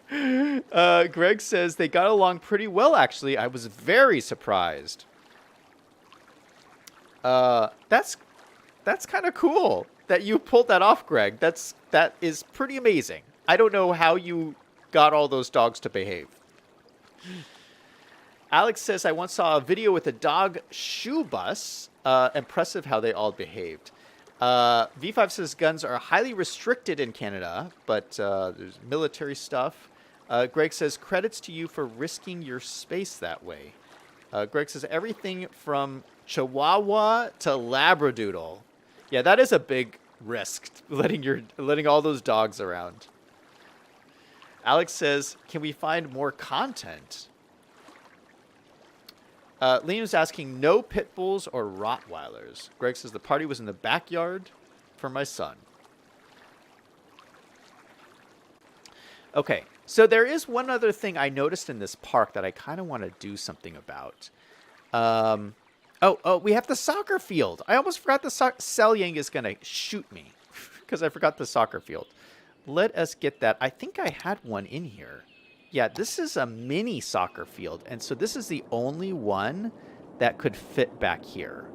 Greg says, they got along pretty well, actually. I was very surprised. That's kind of cool that you pulled that off, Greg. That is pretty amazing. I don't know how you got all those dogs to behave. Alex says, I once saw a video with a dog shoe bus. Impressive how they all behaved. V5 says guns are highly restricted in Canada, but there's military stuff. Greg says, credits to you for risking your space that way. Greg says, everything from Chihuahua to Labradoodle. Yeah, that is a big risk, letting all those dogs around. Alex says, can we find more content? Liam's asking, no pit bulls or Rottweilers. Greg says, the party was in the backyard for my son. Okay, so there is one other thing I noticed in this park that I kind of want to do something about. Oh, we have the soccer field. I almost forgot the Selyang is going to shoot me because I forgot the soccer field. Let us get that. I think I had one in here. Yeah, this is a mini soccer field, and so this is the only one that could fit back here.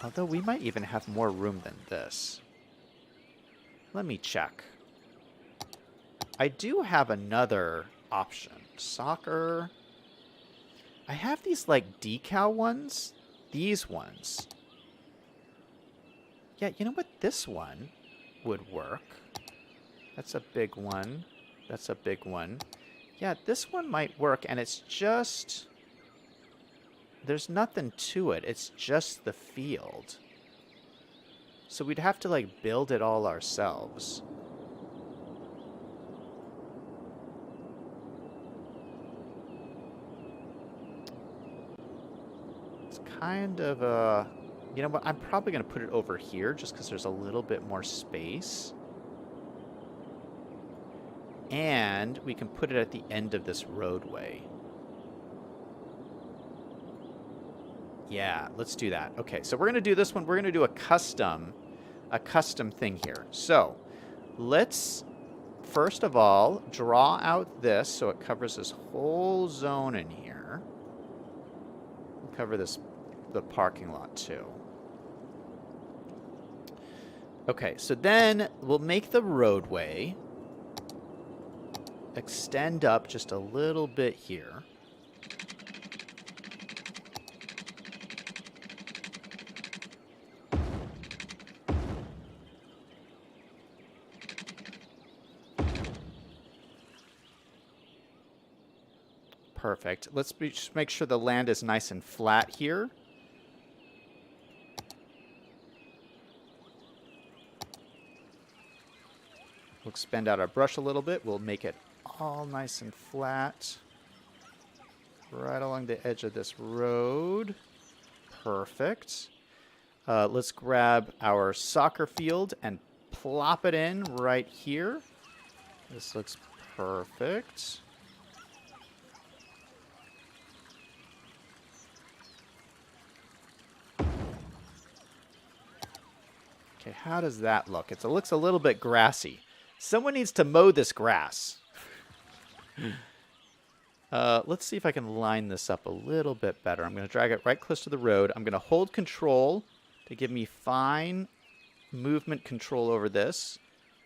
Although we might even have more room than this. Let me check. I do have another option. Soccer. I have these like decal ones. These ones. Yeah, you know what? This one would work. That's a big one. That's a big one. Yeah, this one might work, and it's just... There's nothing to it. It's just the field. So we'd have to, like, build it all ourselves. It's kind of a... You know what? I'm probably going to put it over here just because there's a little bit more space. And we can put it at the end of this roadway. Yeah, let's do that. Okay, so we're going to do this one. We're going to do a custom thing here. So let's, first of all, draw out this so it covers this whole zone in here. We'll cover the parking lot too. Okay, so then we'll make the roadway extend up just a little bit here. Perfect. Let's just make sure the land is nice and flat here. We'll expand out our brush a little bit. We'll make it all nice and flat. Right along the edge of this road. Perfect. Let's grab our soccer field and plop it in right here. This looks perfect. Okay, how does that look? It looks a little bit grassy. Someone needs to mow this grass. Let's see if I can line this up a little bit better. I'm going to drag it right close to the road. I'm going to hold control to give me fine movement control over this.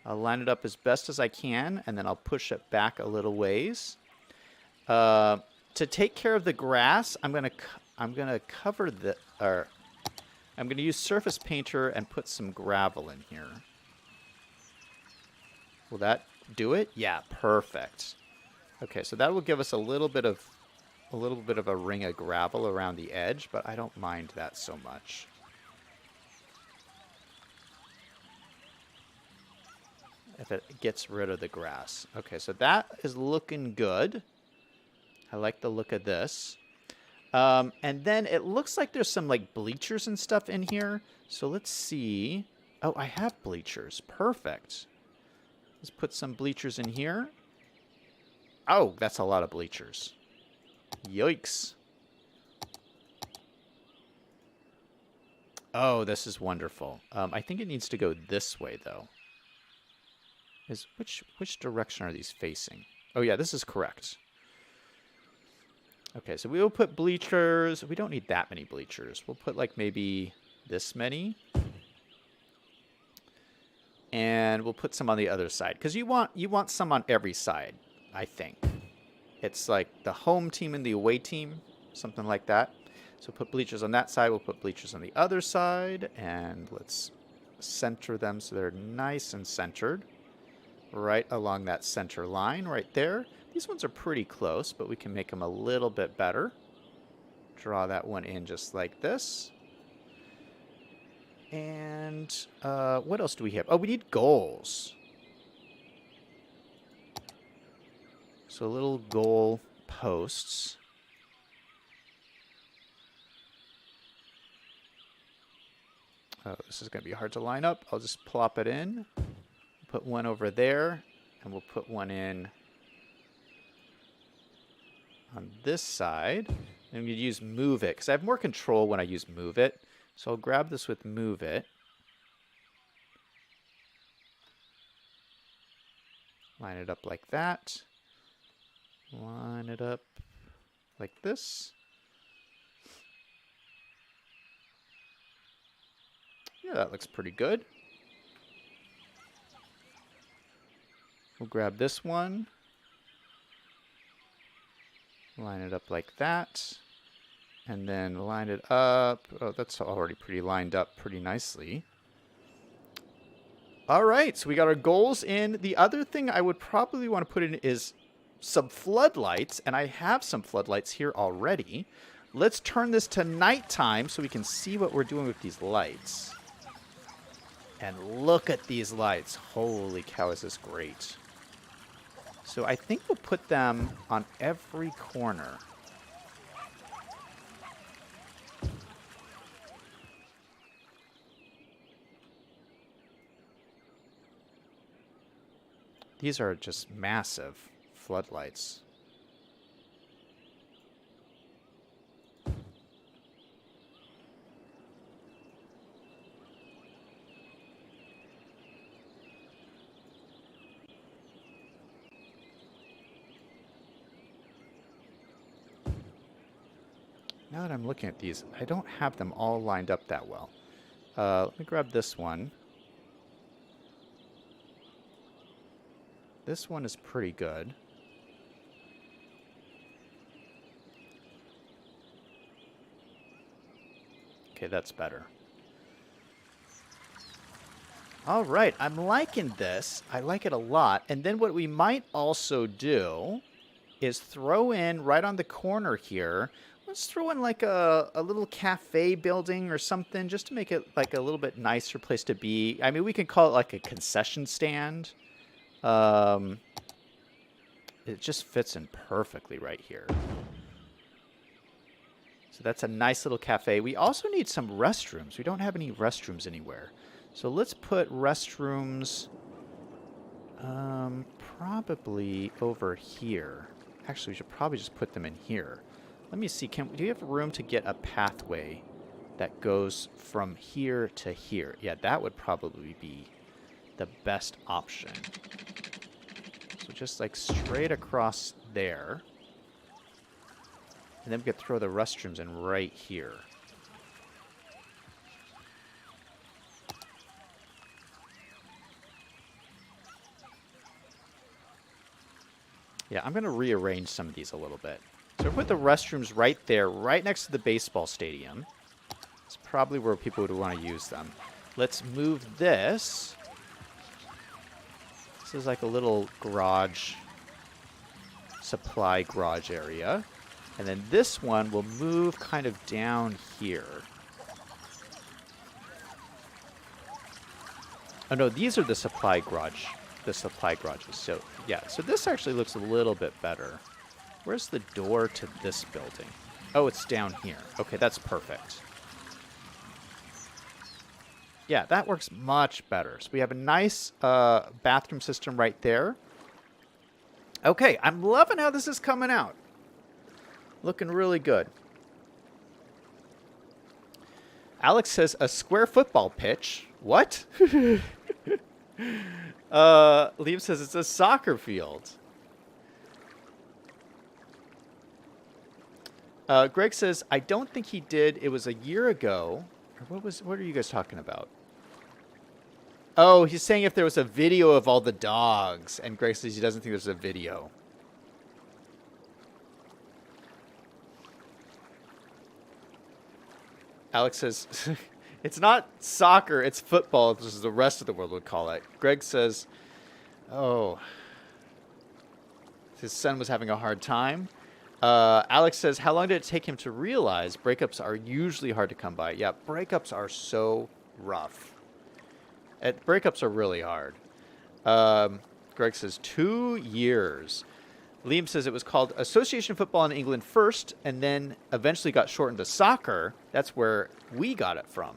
I'll line it up as best as I can, and then I'll push it back a little ways. To take care of the grass, I'm gonna cover the, or I'm gonna use surface painter and put some gravel in here. Will that do it? Yeah, perfect. Okay, so that will give us a little bit of a ring of gravel around the edge, but I don't mind that so much. If it gets rid of the grass. Okay, so that is looking good. I like the look of this. And then it looks like there's some like bleachers and stuff in here. So let's see. Oh, I have bleachers. Perfect. Let's put some bleachers in here. Oh, that's a lot of bleachers. Yikes. Oh, this is wonderful. I think it needs to go this way, though. Which direction are these facing? Oh, yeah, this is correct. Okay, so we will put bleachers. We don't need that many bleachers. We'll put, like, maybe this many. And we'll put some on the other side. Because you want some on every side, I think. It's like the home team and the away team, something like that. So put bleachers on that side. We'll put bleachers on the other side. And let's center them so they're nice and centered. Right along that center line right there. These ones are pretty close, but we can make them a little bit better. Draw that one in just like this. And what else do we have? Oh, we need goals. So little goal posts. Oh, this is going to be hard to line up. I'll just plop it in. Put one over there, and we'll put one in on this side. And we use move it, because I have more control when I use move it. So I'll grab this with move it. Line it up like that. Line it up like this. Yeah, that looks pretty good. We'll grab this one. Line it up like that. And then line it up. Oh, that's already pretty lined up pretty nicely. All right, so we got our goals in. The other thing I would probably want to put in is some floodlights. And I have some floodlights here already. Let's turn this to nighttime so we can see what we're doing with these lights. And look at these lights. Holy cow, is this great. So I think we'll put them on every corner. These are just massive floodlights. Now that I'm looking at these, I don't have them all lined up that well. Let me grab this one. This one is pretty good. Okay, that's better. All right, I'm liking this. I like it a lot. And then what we might also do is throw in right on the corner here. Let's throw in like a little cafe building or something just to make it like a little bit nicer place to be. I mean, we can call it like a concession stand. It just fits in perfectly right here. So that's a nice little cafe. We also need some restrooms. We don't have any restrooms anywhere. So let's put restrooms probably over here. Actually, we should probably just put them in here. Let me see. Do you have room to get a pathway that goes from here to here. Yeah, that would probably be the best option. So just like straight across there. And then we could throw the restrooms in right here. Yeah, I'm going to rearrange some of these a little bit. So put the restrooms right there, right next to the baseball stadium. It's probably where people would want to use them. Let's move this. This is like a little garage, supply garage area. And then this one will move kind of down here. Oh no, these are the supply garage. The supply garages. So yeah, so this actually looks a little bit better. Where's the door to this building? Oh, it's down here. Okay, that's perfect. Yeah, that works much better. So we have a nice bathroom system right there. Okay, I'm loving how this is coming out. Looking really good. Alex says a square football pitch. What? Liam says it's a soccer field. Greg says, I don't think he did. It was a year ago. Or what are you guys talking about? Oh, he's saying if there was a video of all the dogs. And Greg says he doesn't think there's a video. Alex says, it's not soccer, it's football, as the rest of the world would call it. Greg says, oh, his son was having a hard time. Alex says, how long did it take him to realize breakups are usually hard to come by? Yeah, breakups are so rough. Breakups are really hard. Greg says, 2 years. Liam says it was called Association Football in England first, and then eventually got shortened to soccer. That's where we got it from.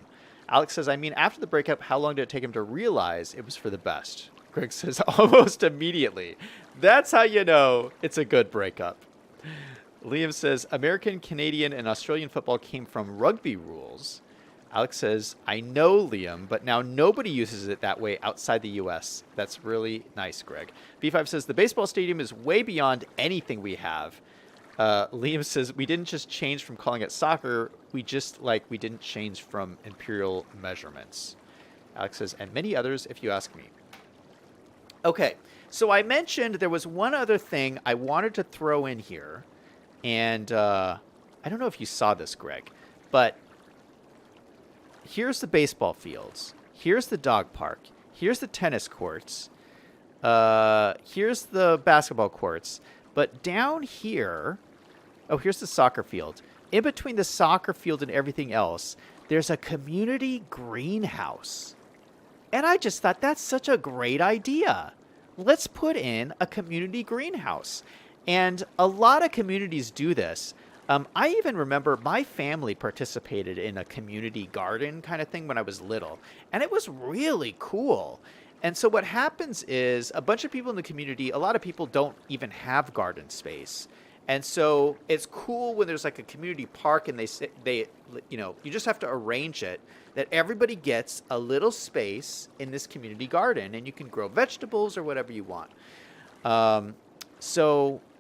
Alex says, I mean, after the breakup, how long did it take him to realize it was for the best? Greg says, almost immediately. That's how you know it's a good breakup. Liam says, American, Canadian, and Australian football came from rugby rules. Alex says, I know, Liam, but now nobody uses it that way outside the U.S. That's really nice, Greg. B5 says, the baseball stadium is way beyond anything we have. Liam says, we didn't just change from calling it soccer. We didn't change from imperial measurements. Alex says, and many others, if you ask me. Okay, so I mentioned there was one other thing I wanted to throw in here. And I don't know if you saw this, Greg, but here's the baseball fields. Here's the dog park. Here's the tennis courts. Here's the basketball courts. But down here, oh, here's the soccer field. In between the soccer field and everything else, there's a community greenhouse. And I just thought that's such a great idea. Let's put in a community greenhouse. And a lot of communities do this. I even remember my family participated in a community garden kind of thing when I was little. And it was really cool. And so what happens is a bunch of people in the community, a lot of people don't even have garden space. And so it's cool when there's like a community park and they you just have to arrange it that everybody gets a little space in this community garden and you can grow vegetables or whatever you want.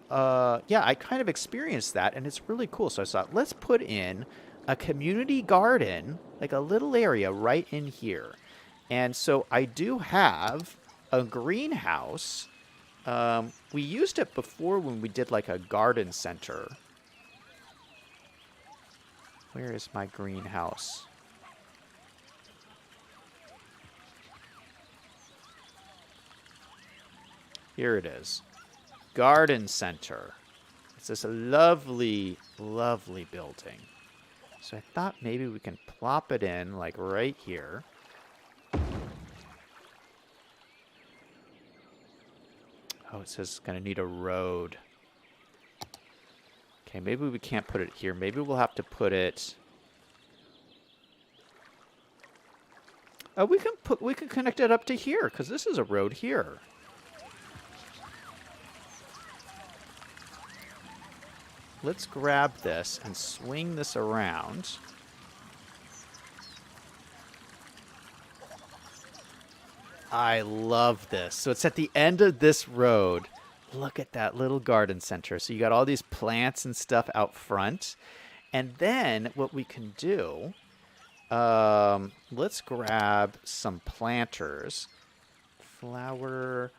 Yeah, I kind of experienced that, and it's really cool. So I thought, let's put in a community garden, like a little area right in here. And so I do have a greenhouse. We used it before when we did like a garden center. Where is my greenhouse? Here it is. Garden center. It's this lovely, lovely building. So I thought maybe we can plop it in like right here. Oh, it says it's going to need a road. Okay, maybe we can't put it here. Maybe we'll have to put it... Oh, we can connect it up to here because this is a road here. Let's grab this and swing this around. I love this. So it's at the end of this road. Look at that little garden center. So you got all these plants and stuff out front. And then what we can do, let's grab some planters. Flower.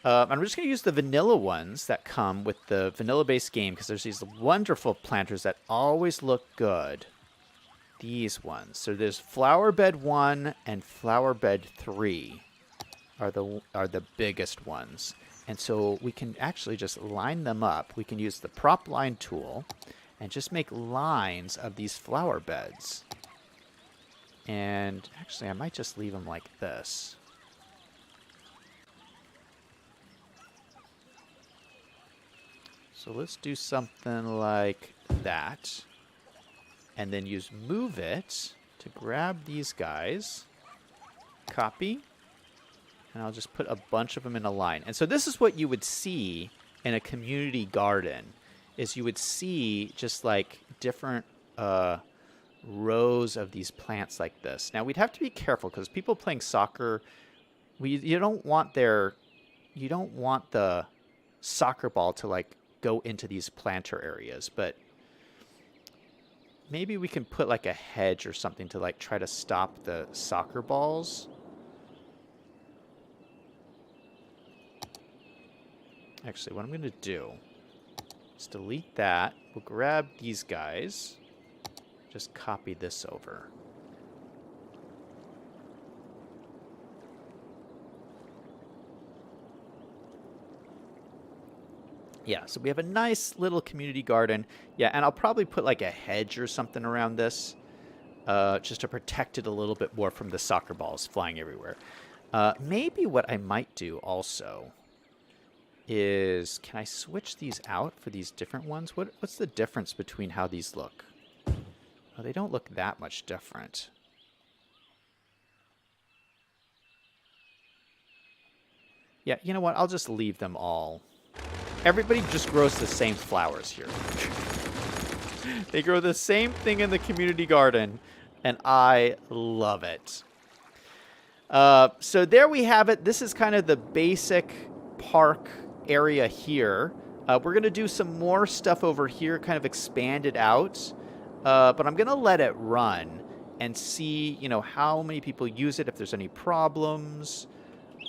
I'm just going to use the vanilla ones that come with the vanilla-based game because there's these wonderful planters that always look good. These ones. So there's flower bed 1 and flower bed 3 are the biggest ones. And so we can actually just line them up. We can use the prop line tool and just make lines of these flower beds. And actually, I might just leave them like this. So let's do something like that. And then use move it to grab these guys. Copy. And I'll just put a bunch of them in a line. And so this is what you would see in a community garden, is you would see just like different rows of these plants like this. Now we'd have to be careful because people playing soccer, you don't want the soccer ball to like go into these planter areas, but maybe we can put like a hedge or something to like try to stop the soccer balls. Actually, what I'm going to do is delete that. We'll grab these guys. Just copy this over. Yeah, so we have a nice little community garden. Yeah, and I'll probably put like a hedge or something around this just to protect it a little bit more from the soccer balls flying everywhere. Maybe what I might do also is, can I switch these out for these different ones? What's the difference between how these look? Oh, they don't look that much different. Yeah, you know what? I'll just leave them all. Everybody just grows the same flowers here. They grow the same thing in the community garden, and I love it. So there we have it. This is kind of the basic park area here. We're going to do some more stuff over here, kind of expand it out. But I'm going to let it run and see, how many people use it, if there's any problems.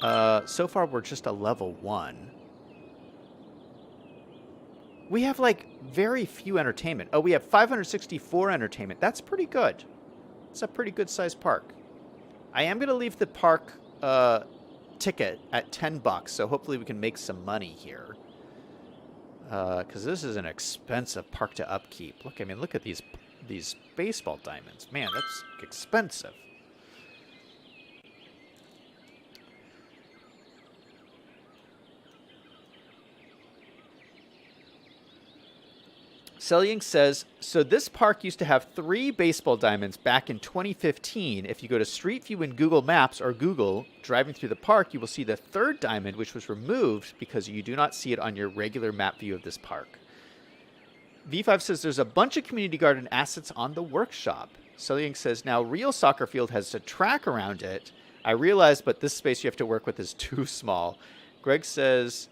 So far, we're just a level 1. We have, like, very few entertainment. Oh, we have 564 entertainment. That's pretty good. It's a pretty good-sized park. I am going to leave the park ticket at $10, so hopefully we can make some money here. Because this is an expensive park to upkeep. Look at these baseball diamonds. Man, that's expensive. Selling says, so this park used to have 3 baseball diamonds back in 2015. If you go to Street View in Google Maps or Google, driving through the park, you will see the 3rd diamond, which was removed because you do not see it on your regular map view of this park. V5 says there's a bunch of community garden assets on the workshop. Selling says, now real soccer field has a track around it. I realize, but this space you have to work with is too small. Greg says,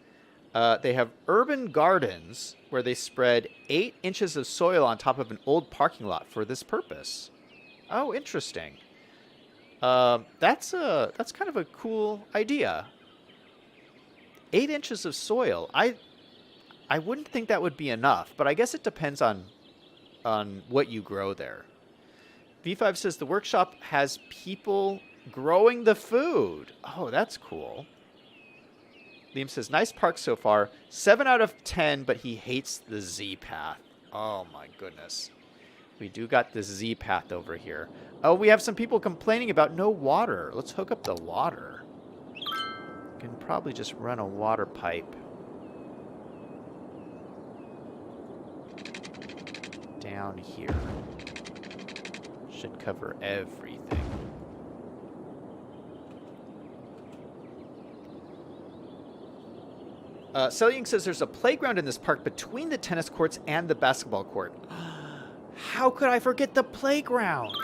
they have urban gardens where they spread 8 inches of soil on top of an old parking lot for this purpose. Oh, interesting. That's kind of a cool idea. 8 inches of soil. I wouldn't think that would be enough, but I guess it depends on what you grow there. V5 says the workshop has people growing the food. Oh, that's cool. Liam says, nice park so far. 7 out of 10, but he hates the Z path. Oh, my goodness. We do got the Z path over here. Oh, we have some people complaining about no water. Let's hook up the water. We can probably just run a water pipe down here. Should cover everything. Selying says there's a playground in this park between the tennis courts and the basketball court. How could I forget the playground?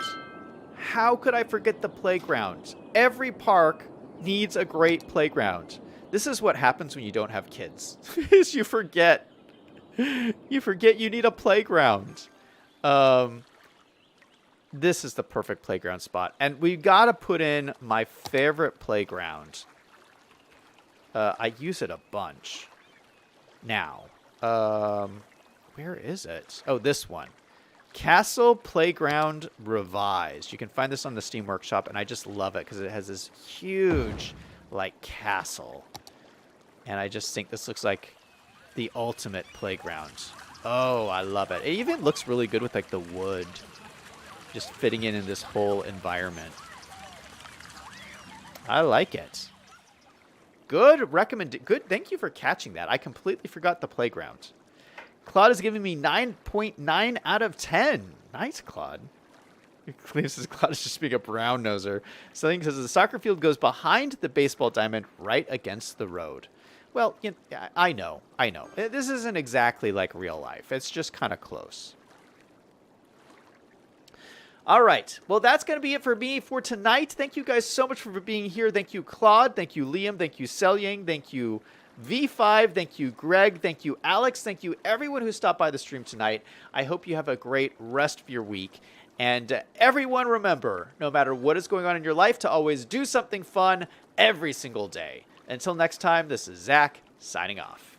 How could I forget the playground? Every park needs a great playground. This is what happens when you don't have kids. Is you forget. You forget you need a playground. This is the perfect playground spot. And we got to put in my favorite playground. I use it a bunch. Now, where is it? Oh, this one. Castle Playground Revised. You can find this on the Steam Workshop, and I just love it because it has this huge, like, castle. And I just think this looks like the ultimate playground. Oh, I love it. It even looks really good with, like, the wood just fitting in this whole environment. I like it. Good Good. Thank you for catching that. I completely forgot the playground. Claude is giving me 9.9 out of 10. Nice, Claude. Claude is just being a brown noser. Something says the soccer field goes behind the baseball diamond right against the road. Well, you know, I know. This isn't exactly like real life. It's just kind of close. All right. Well, that's going to be it for me for tonight. Thank you guys so much for being here. Thank you, Claude. Thank you, Liam. Thank you, Selyang. Thank you, V5. Thank you, Greg. Thank you, Alex. Thank you, everyone who stopped by the stream tonight. I hope you have a great rest of your week. And everyone remember, no matter what is going on in your life, to always do something fun every single day. Until next time, this is Zach signing off.